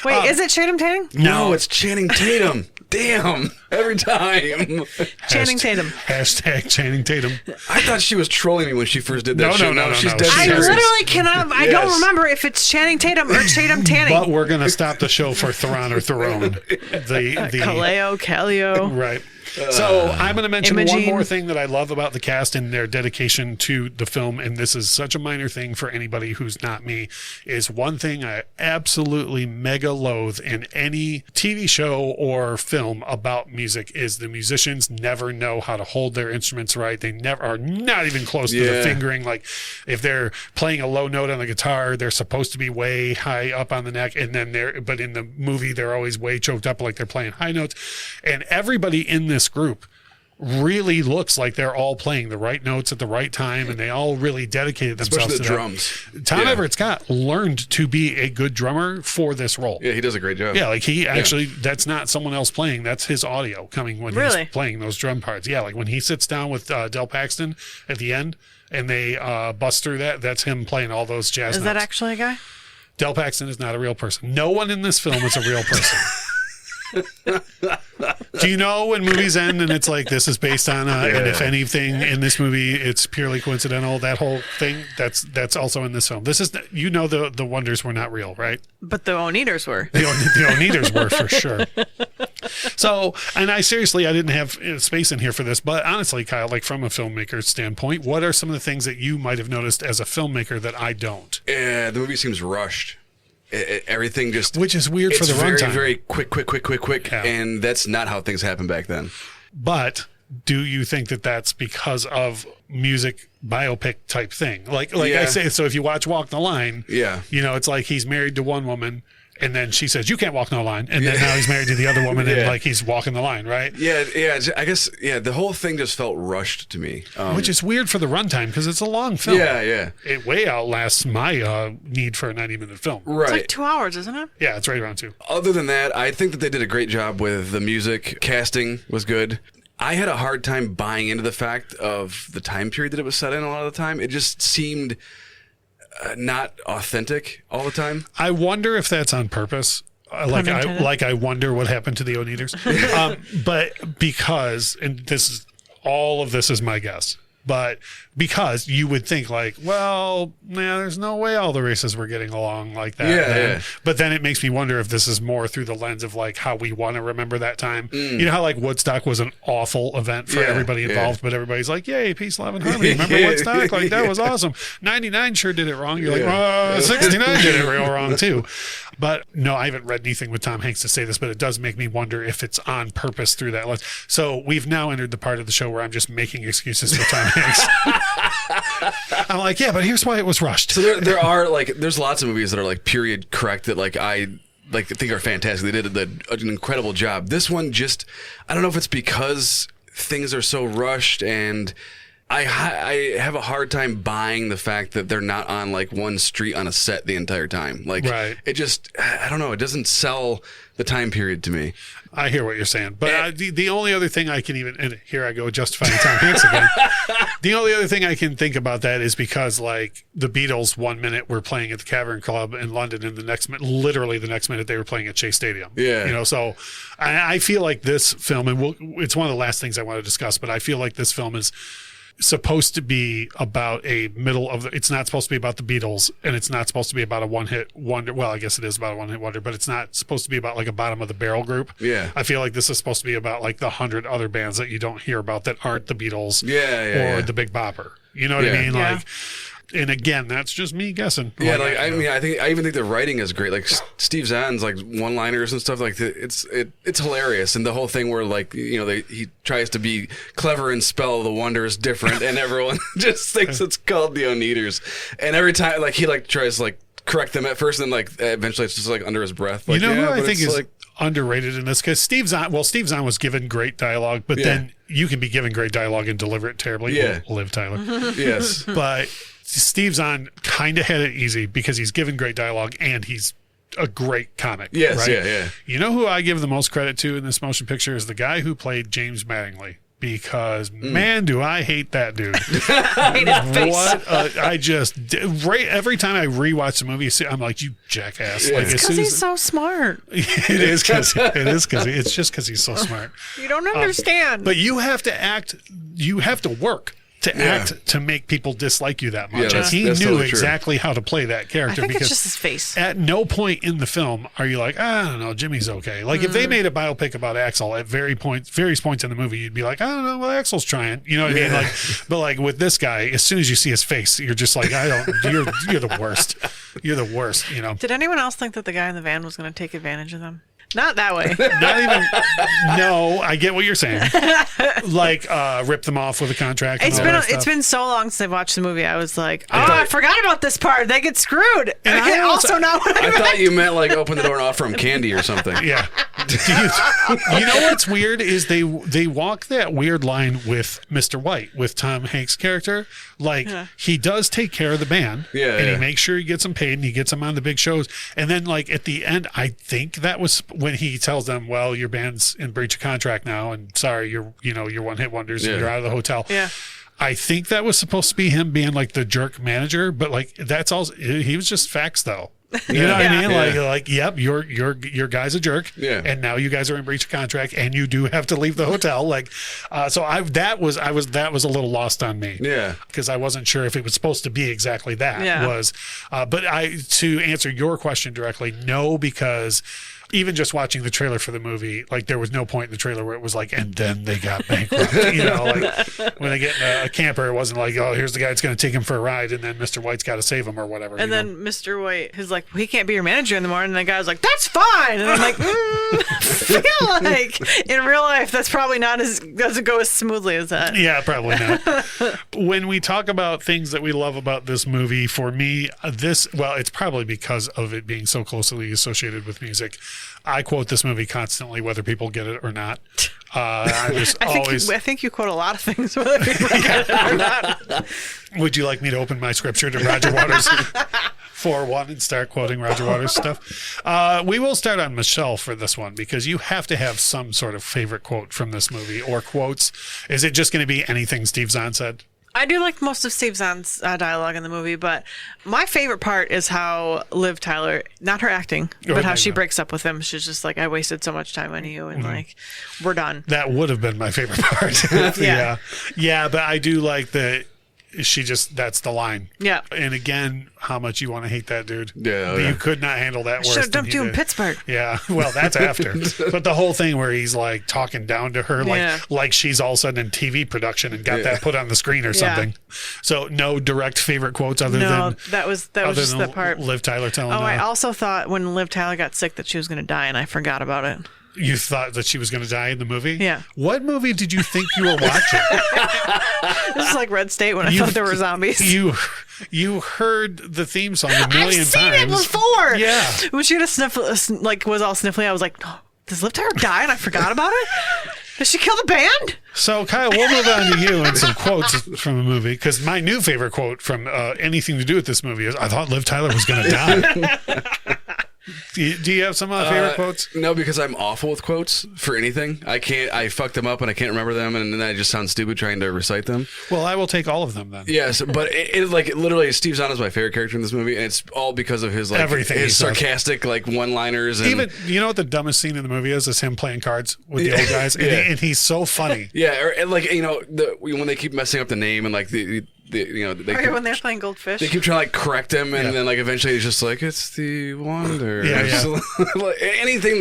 Wait, is it Tatum Tanning? No, it's Channing Tatum. Damn. Every time. Channing Tatum. Hashtag Channing Tatum. I thought she was trolling me when she first did that shit. No, she's no. dead I serious. literally cannot. I don't remember if it's Channing Tatum or Tatum Tanning. But we're going to stop the show for Theron or Theron. Kaleo, Calio. Right. So I'm going to mention Imogene. one more thing that I love about the cast and their dedication to the film, and this is such a minor thing for anybody who's not me, is one thing I absolutely mega loathe in any TV show or film about music is the musicians never know how to hold their instruments right. They never are not even close to the fingering. Like if they're playing a low note on the guitar, they're supposed to be way high up on the neck, and then but in the movie they're always way choked up like they're playing high notes. And everybody in this group really looks like they're all playing the right notes at the right time, and they all really dedicated themselves to the drums. Tom Everett Scott learned to be a good drummer for this role. Yeah, he does a great job. Yeah, like he actually, that's not someone else playing. That's his audio coming when he's playing those drum parts. Yeah, like when he sits down with Del Paxton at the end and they bust through that's him playing all those jazz notes. Is that actually a guy? Del Paxton is not a real person. No one in this film is a real person. Do you know when movies end and it's like this is based on and if anything in this movie it's purely coincidental, that whole thing that's also in this film. This is the Wonders were not real, right? But the Oneders were. The Oneders were for sure. So, and I didn't have space in here for this, but honestly, Kyle, like from a filmmaker's standpoint, what are some of the things that you might have noticed as a filmmaker that I don't? Yeah, the movie seems rushed. Everything just, which is weird for the runtime. Very quick, yeah. And that's not how things happen back then. But do you think that that's because of music biopic type thing? Like I say, so if you watch Walk the Line, it's like he's married to one woman. And then she says, you can't walk no line. And then now he's married to the other woman and like he's walking the line, right? Yeah. I guess, the whole thing just felt rushed to me. Which is weird for the runtime because it's a long film. Yeah. It way outlasts my need for a 90-minute film. Right. It's like 2 hours, isn't it? Yeah, it's right around 2. Other than that, I think that they did a great job with the music. Casting was good. I had a hard time buying into the fact of the time period that it was set in a lot of the time. It just seemed not authentic all the time. I wonder if that's on purpose. I wonder what happened to the Oneders. But because, and all of this is my guess, but because you would think like, well, there's no way all the races were getting along like that. Yeah. But then it makes me wonder if this is more through the lens of like how we want to remember that time. You know how like Woodstock was an awful event for everybody involved, but everybody's like, yay, peace, love, and harmony. Remember Woodstock? Like that was awesome. 99 sure did it wrong. You're like, 69 did it real wrong too. But no, I haven't read anything with Tom Hanks to say this, but it does make me wonder if it's on purpose through that lens. So we've now entered the part of the show where I'm just making excuses for Tom Hanks. I'm like, yeah, but here's why it was rushed. So there's lots of movies that are like period correct that like I think are fantastic. They did an incredible job. This one just, I don't know if it's because things are so rushed and I have a hard time buying the fact that they're not on like one street on a set the entire time. Like it just, I don't know. It doesn't sell the time period to me. I hear what you're saying, but the only other thing I can and here I go justifying Tom Hanks again. The only other thing I can think about that is because like the Beatles 1 minute were playing at the Cavern Club in London and literally the next minute they were playing at Chase Stadium. Yeah. So I feel like this film, and it's one of the last things I want to discuss, but I feel like this film is supposed to be about it's not supposed to be about the Beatles and it's not supposed to be about a one-hit wonder. Well, I guess it is about a one-hit wonder, but it's not supposed to be about like a bottom of the barrel group. Yeah. I feel like this is supposed to be about like the 100 other bands that you don't hear about that aren't the Beatles or the Big Bopper. You know what I mean? Like, and again, that's just me guessing. Yeah, I even think the writing is great. Like Steve Zahn's like one-liners and stuff like that. It's hilarious, and the whole thing where like he tries to be clever and spell the Wonders different, and everyone just thinks it's called the Oneders. And every time like he like tries to like correct them at first, and like eventually it's just like under his breath. Like, who I think is like underrated in this because Steve Zahn was given great dialogue, but then you can be given great dialogue and deliver it terribly. Liv Tyler. Yes, but Steve Zahn kind of had it easy because he's given great dialogue and he's a great comic. Yes, right? yeah. You know who I give the most credit to in this motion picture is the guy who played James Mattingly. Because man, do I hate that dude! I hate his face. I just every time I rewatch the movie, I'm like, you jackass! Yeah. Like, it's because he's so smart. It is because it's just because he's so smart. You don't understand. But you have to act. You have to work to act to make people dislike you that much. And he knew totally exactly how to play that character. I think because it's just his face. At no point in the film are you like, I don't know, Jimmy's okay. Like if they made a biopic about Axl at various points in the movie, you'd be like, I don't know, well, Axl's trying. You know what I mean? Like, but like with this guy, as soon as you see his face, you're just like, you're the worst. You're the worst. You know. Did anyone else think that the guy in the van was going to take advantage of them? Not that way. Not even. No, I get what you're saying. Like rip them off with a contract. It's been so long since I've watched the movie. I was like, I forgot about this part. They get screwed. And I also know what I thought you meant like open the door and offer him candy or something. Yeah. You know what's weird is they walk that weird line with Mr. White, with Tom Hanks' character. Like he does take care of the band, and he makes sure he gets them paid and he gets them on the big shows. And then like at the end, I think that was when he tells them, "Well, your band's in breach of contract now, and sorry, you're one-hit wonders, and you're out of the hotel." Yeah. I think that was supposed to be him being like the jerk manager, but like that's also he was just facts though. You know what I mean? Yeah. Like, yep, your guy's a jerk. Yeah. And now you guys are in breach of contract, and you do have to leave the hotel. Like, so that was a little lost on me. Yeah. Because I wasn't sure if it was supposed to be exactly that. Yeah. But to answer your question directly, no, because even just watching the trailer for the movie, like there was no point in the trailer where it was like, and then they got bankrupt. Like when they get in a camper, it wasn't like, oh, here's the guy that's going to take him for a ride, and then Mr. White's got to save him or whatever. And then Mr. White is like, well, he can't be your manager anymore. And the guy's like, that's fine. And I'm like, I feel like in real life, that's probably doesn't go as smoothly as that. Yeah, probably not. When we talk about things that we love about this movie, for me, it's probably because of it being so closely associated with music. I quote this movie constantly, whether people get it or not. I think you quote a lot of things, whether people get it or not. Would you like me to open my scripture to Roger Waters 4:1 and start quoting Roger Waters stuff? We will start on Michelle for this one, because you have to have some sort of favorite quote from this movie, or quotes. Is it just going to be anything Steve Zahn said? I do like most of Steve Zahn's dialogue in the movie, but my favorite part is how Liv Tyler, not her acting, but how she breaks up with him. She's just like, I wasted so much time on you, and like, we're done. That would have been my favorite part. Yeah. Yeah, but I do like that. That's the line. Yeah. And again, how much you want to hate that dude. Yeah. You could not handle that worse. Should have dumped you in Pittsburgh. Yeah. Well, that's after. But the whole thing where he's like talking down to her, like she's all of a sudden in TV production and got that put on the screen or something. So no direct favorite quotes other than that was just that part. Liv Tyler telling. I also thought when Liv Tyler got sick that she was going to die, and I forgot about it. You thought that she was going to die in the movie? Yeah. What movie did you think you were watching? This is like Red State when I thought there were zombies. You heard the theme song a million times. I've seen it before. Yeah. When she was all sniffly, I was like, oh, does Liv Tyler die and I forgot about it? Did she kill the band? So, Kyle, we'll move on to you and some quotes from the movie, because my new favorite quote from anything to do with this movie is, I thought Liv Tyler was going to die. Do you have some favorite quotes? No, because I'm awful with quotes for anything. I fuck them up and I can't remember them, and then I just sound stupid trying to recite them. Well, I will take all of them then. Yes, but it literally, Steve Zahn is my favorite character in this movie, and it's all because of his everything, his sarcastic one-liners. And even, you know what the dumbest scene in the movie is him playing cards with the old guys, and he's so funny. Yeah, when they keep messing up the name and when they're playing Goldfish, they keep trying to correct him, and then eventually he's just like, it's the wonder. Anything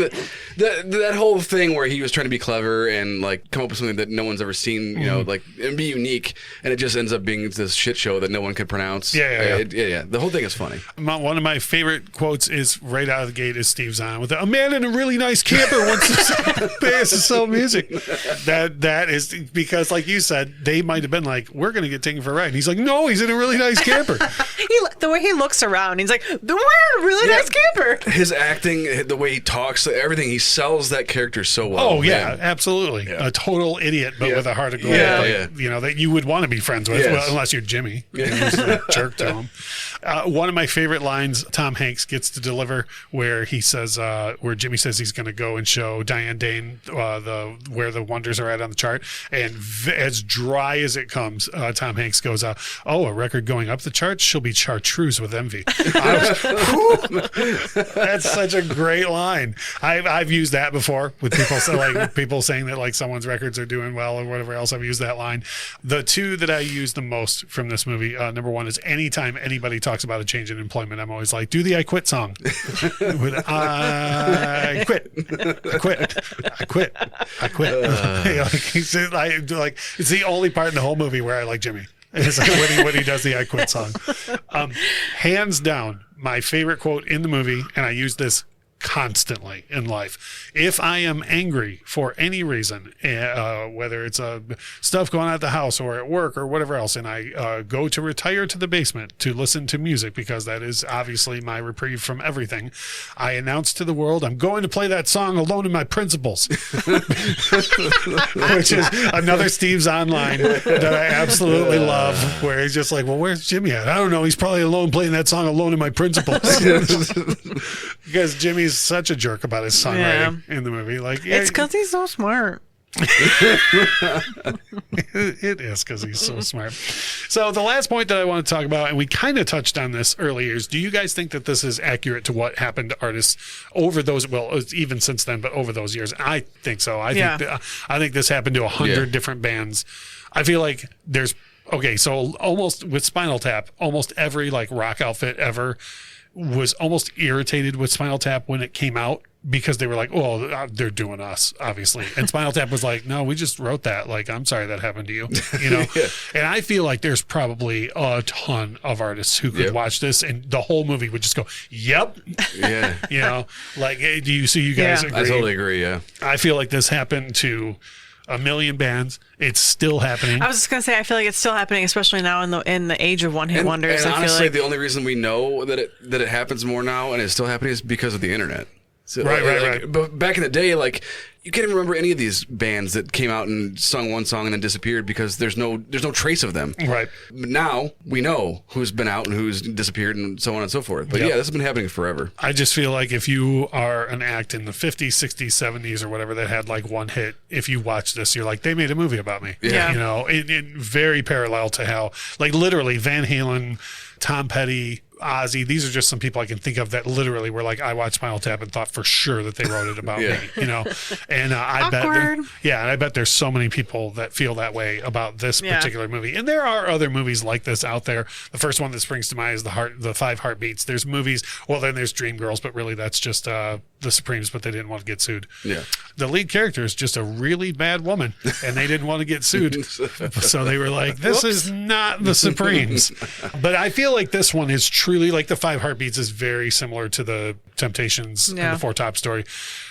that whole thing where he was trying to be clever and come up with something that no one's ever seen, and be unique, and it just ends up being this shit show that no one could prounce. The whole thing is funny. One of my favorite quotes is right out of the gate is Steve Zahn with a man in a really nice camper wants to pay us to sell music. That is because, like you said, they might have been like, we're going to get taken for a ride. And he's like, no, he's in a really nice camper. The way he looks around, he's like, we're in a really nice camper. His acting, the way he talks, everything, he sells that character so well. Oh, yeah, absolutely. Yeah. A total idiot, but with a heart of gold. That you would want to be friends with, unless you're Jimmy. Who's a jerk to him. One of my favorite lines Tom Hanks gets to deliver, where he says, where Jimmy says he's going to go and show Diane Dane where the wonders are at on the chart, and as dry as it comes, Tom Hanks goes, "Oh, a record going up the charts? She'll be chartreuse with envy." That's such a great line. I've used that before with people saying that someone's records are doing well or whatever else. I've used that line. The two that I use the most from this movie, number one is anytime anybody talks about a change in employment, I'm always like, do the I quit song. With I quit. It's the only part in the whole movie where I like Jimmy. It's when he does the I quit song. Hands down, my favorite quote in the movie, and I use this constantly in life. If I am angry for any reason, whether it's stuff going on at the house or at work or whatever else, and I go to retire to the basement to listen to music, because that is obviously my reprieve from everything, I announce to the world, I'm going to play that song Alone in My Principles. Which is another Steve Zahn line that I absolutely love, where he's just like, well, where's Jimmy at? I don't know. He's probably alone playing that song Alone in My Principles. Because Jimmy's such a jerk about his songwriting in the movie. It's because he's so smart. It is because he's so smart. So the last point that I want to talk about, and we kind of touched on this earlier, is do you guys think that this is accurate to what happened to artists over those, well, even since then, but over those years? I think so. I think this happened to 100 different bands. I feel like there's, okay, so almost with Spinal Tap, almost every like rock outfit ever was almost irritated with Spinal Tap when it came out, because they were like, oh, they're doing us, obviously. And Spinal Tap was like, no, we just wrote that. Like, I'm sorry that happened to you, you know? And I feel like there's probably a ton of artists who could watch this and the whole movie would just go, yep. Yeah. You know, like, do you see you guys agree? I totally agree, yeah. I feel like this happened to a million bands. It's still happening. I was just gonna say, I feel like it's still happening, especially now in the age of one-hit wonders. And I honestly, feel like the only reason we know that it happens more now and it's still happening is because of the internet. So, right. But back in the day, like, you can't even remember any of these bands that came out and sung one song and then disappeared because there's no trace of them. Right. But now we know who's been out and who's disappeared and so on and so forth. But yeah, this has been happening forever. I just feel like if you are an act in the 50s, 60s, 70s or whatever that had like one hit, if you watch this, you're like, they made a movie about me. Yeah. You know, it very parallel to how, like, literally Van Halen, Tom Petty, Ozzy, these are just some people I can think of that literally were like, I watched Spinal Tap and thought for sure that they wrote it about me, you know? And I bet there's so many people that feel that way about this particular movie. And there are other movies like this out there. The first one that springs to mind is the Five Heartbeats. There's movies, well, then there's Dreamgirls, but really that's just the Supremes, but they didn't want to get sued. Yeah. The lead character is just a really bad woman and they didn't want to get sued. So they were like, this is not the Supremes. But I feel like this one is truly, like the Five Heartbeats is very similar to the Temptations and the Four Top story,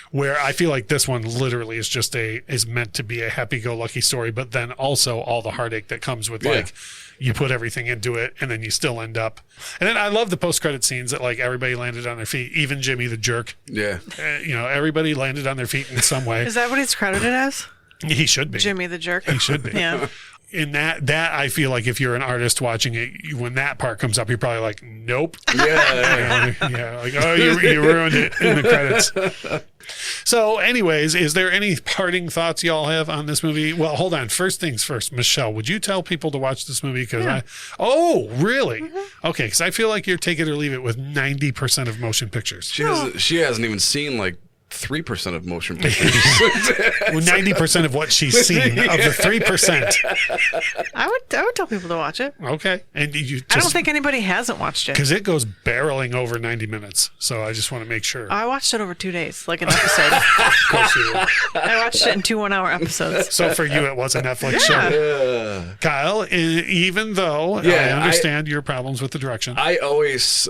where I feel like this one literally is just is meant to be a happy-go-lucky story, but then also all the heartache that comes with like, you put everything into it and then you still end up. And then I love the post-credit scenes that like everybody landed on their feet, even Jimmy the jerk. Yeah. You know, everybody landed on their feet in some way. Is that what he's credited as? He should be. Jimmy the jerk. He should be. Yeah. In that I feel like if you're an artist watching it, when that part comes up, you're probably like, nope. Yeah. Like, oh, you ruined it in the credits. So anyways, is there any parting thoughts y'all have on this movie? Well, hold on. First things first, Michelle, would you tell people to watch this movie? Oh, really? Mm-hmm. Okay, because I feel like you're take it or leave it with 90% of motion pictures. She hasn't even seen like 3% of motion pictures. Well, 90% of what she's seen of the 3%. I would tell people to watch it. Okay, and you just, I don't think anybody hasn't watched it because it goes barreling over 90 minutes. So I just want to make sure. I watched it over 2 days, like an episode. Of course you did. I watched it in 2 1-hour episodes. So for you, it was a Netflix show. Kyle, even though I understand your problems with the direction, I always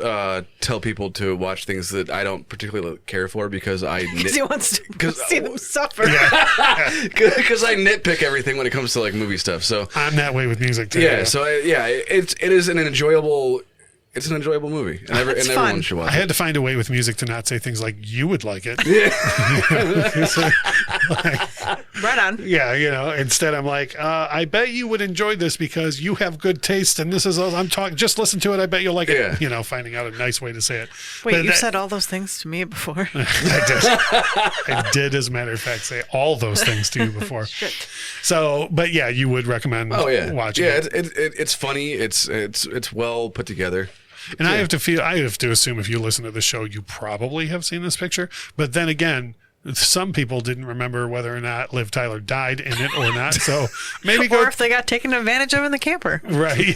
tell people to watch things that I don't particularly care for because because he wants to see them suffer. Because I nitpick everything when it comes to like movie stuff. So I'm that way with music too. Yeah. So it is an enjoyable. It's an enjoyable movie, and everyone should watch it. I had to find a way with music to not say things like, you would like it. Right on. Yeah, you know, instead I'm like, I bet you would enjoy this because you have good taste, and this is, I'm talking, just listen to it, I bet you'll like it. You know, finding out a nice way to say it. Wait, you've said all those things to me before? I did, as a matter of fact, say all those things to you before. Shit. So, but yeah, you would recommend watching it. It's funny, it's well put together. And I have to assume if you listen to the show, you probably have seen this picture. But then again, some people didn't remember whether or not Liv Tyler died in it or not. So maybe or if they got taken advantage of in the camper. Right.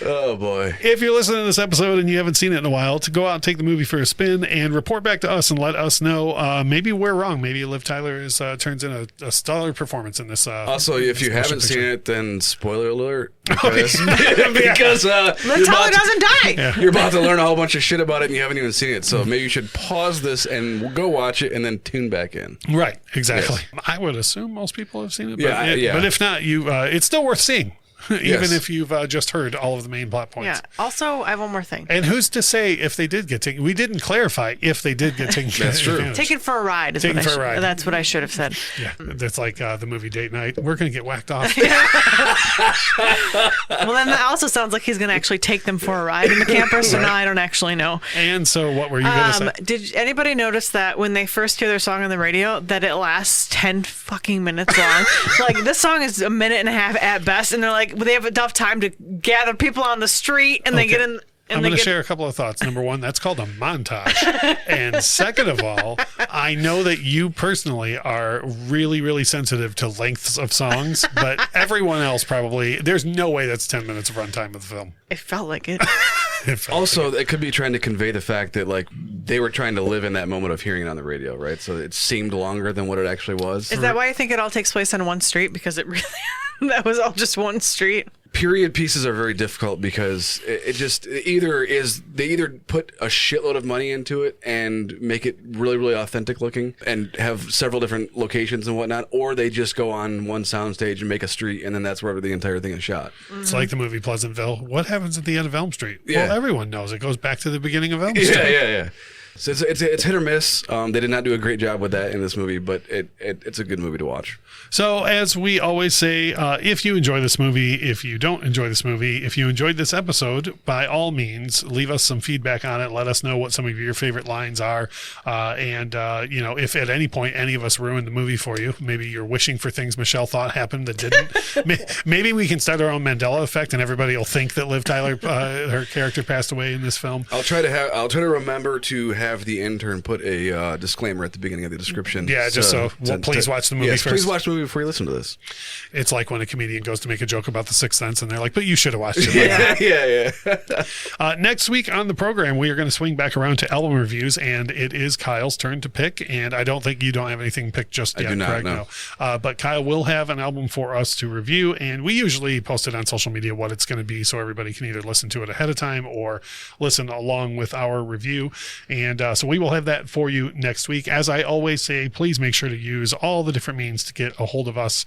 Oh, boy. If you're listening to this episode and you haven't seen it in a while, to go out and take the movie for a spin and report back to us and let us know. Maybe we're wrong. Maybe Liv Tyler turns in a stellar performance in this. Also, if you haven't seen it, then spoiler alert. Liv Tyler doesn't die. Yeah. You're about to learn a whole bunch of shit about it and you haven't even seen it. So maybe you should pause this and go watch it and then tune back in. Right, exactly. Yes. I would assume most people have seen it. But Yeah. But if not, it's still worth seeing. even Yes. if you've just heard all of the main plot points. Yeah. Also, I have one more thing. And who's to say if they did get taken? We didn't clarify if they did get taken. That's true. advantage. Taken for a ride is Taken what I for a ride. That's what I should have said. Yeah, that's like the movie Date Night. We're going to get whacked off. Well, then that also sounds like he's going to actually take them for a ride in the camper. So now I don't actually know. And so, what were you going to say? Did anybody notice that when they first hear their song on the radio, that it lasts 10 fucking minutes long? Like, this song is a minute and a half at best, and they're like, they have enough time to gather people on the street, and they get in. I'm going to share a couple of thoughts. Number one, that's called a montage. And second of all, I know that you personally are really, really sensitive to lengths of songs, but everyone else probably, there's no way that's 10 minutes of runtime of the film. It felt like it. Also, it could be trying to convey the fact that like they were trying to live in that moment of hearing it on the radio, right? So it seemed longer than what it actually was. Is that why you think it all takes place on one street? Because it really, that was all just one street. Period pieces are very difficult because they either put a shitload of money into it and make it really, really authentic looking and have several different locations and whatnot, or they just go on one soundstage and make a street and then that's where the entire thing is shot. It's like the movie Pleasantville. What happens at the end of Elm Street? Yeah. Well, everyone knows. It goes back to the beginning of Elm Street. Yeah. So it's hit or miss. They did not do a great job with that in this movie, but it's a good movie to watch. So, as we always say, if you enjoy this movie, if you don't enjoy this movie, if you enjoyed this episode, by all means, leave us some feedback on it. Let us know what some of your favorite lines are. And if at any point any of us ruined the movie for you, maybe you're wishing for things Michelle thought happened that didn't. Maybe we can start our own Mandela effect and everybody will think that Liv Tyler, her character, passed away in this film. I'll try to remember to have the intern put a disclaimer at the beginning of the description. Yeah, just please watch the movie first. Please watch the movie before you listen to this. It's like when a comedian goes to make a joke about The Sixth Sense and they're like, but you should have watched it. Yeah. Next week on the program, we are going to swing back around to album reviews, and it is Kyle's turn to pick. And I don't think you don't have anything picked just yet, I do not, Craig. no. But Kyle will have an album for us to review, and we usually post it on social media what it's going to be so everybody can either listen to it ahead of time or listen along with our review. And so we will have that for you next week. As I always say, please make sure to use all the different means to get a hold of us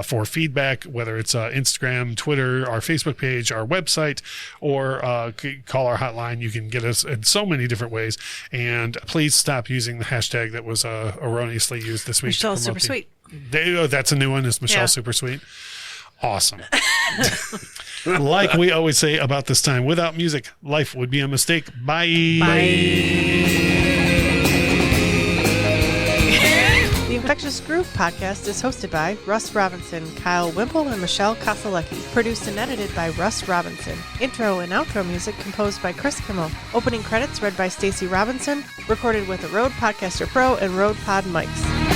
for feedback, whether it's Instagram, Twitter, our Facebook page, our website, or call our hotline. You can get us in so many different ways. And please stop using the hashtag that was erroneously used this week. Michelle Super Sweet. That's a new one. Is Michelle Super Sweet? Awesome. Like we always say about this time, without music, life would be a mistake. Bye. The Infectious Groove podcast is hosted by Russ Robinson, Kyle Wimple, and Michelle Koselecki. Produced and edited by Russ Robinson. Intro and outro music composed by Chris Kimmel. Opening credits read by Stacey Robinson. Recorded with a Rode Podcaster Pro and Rode Pod mics.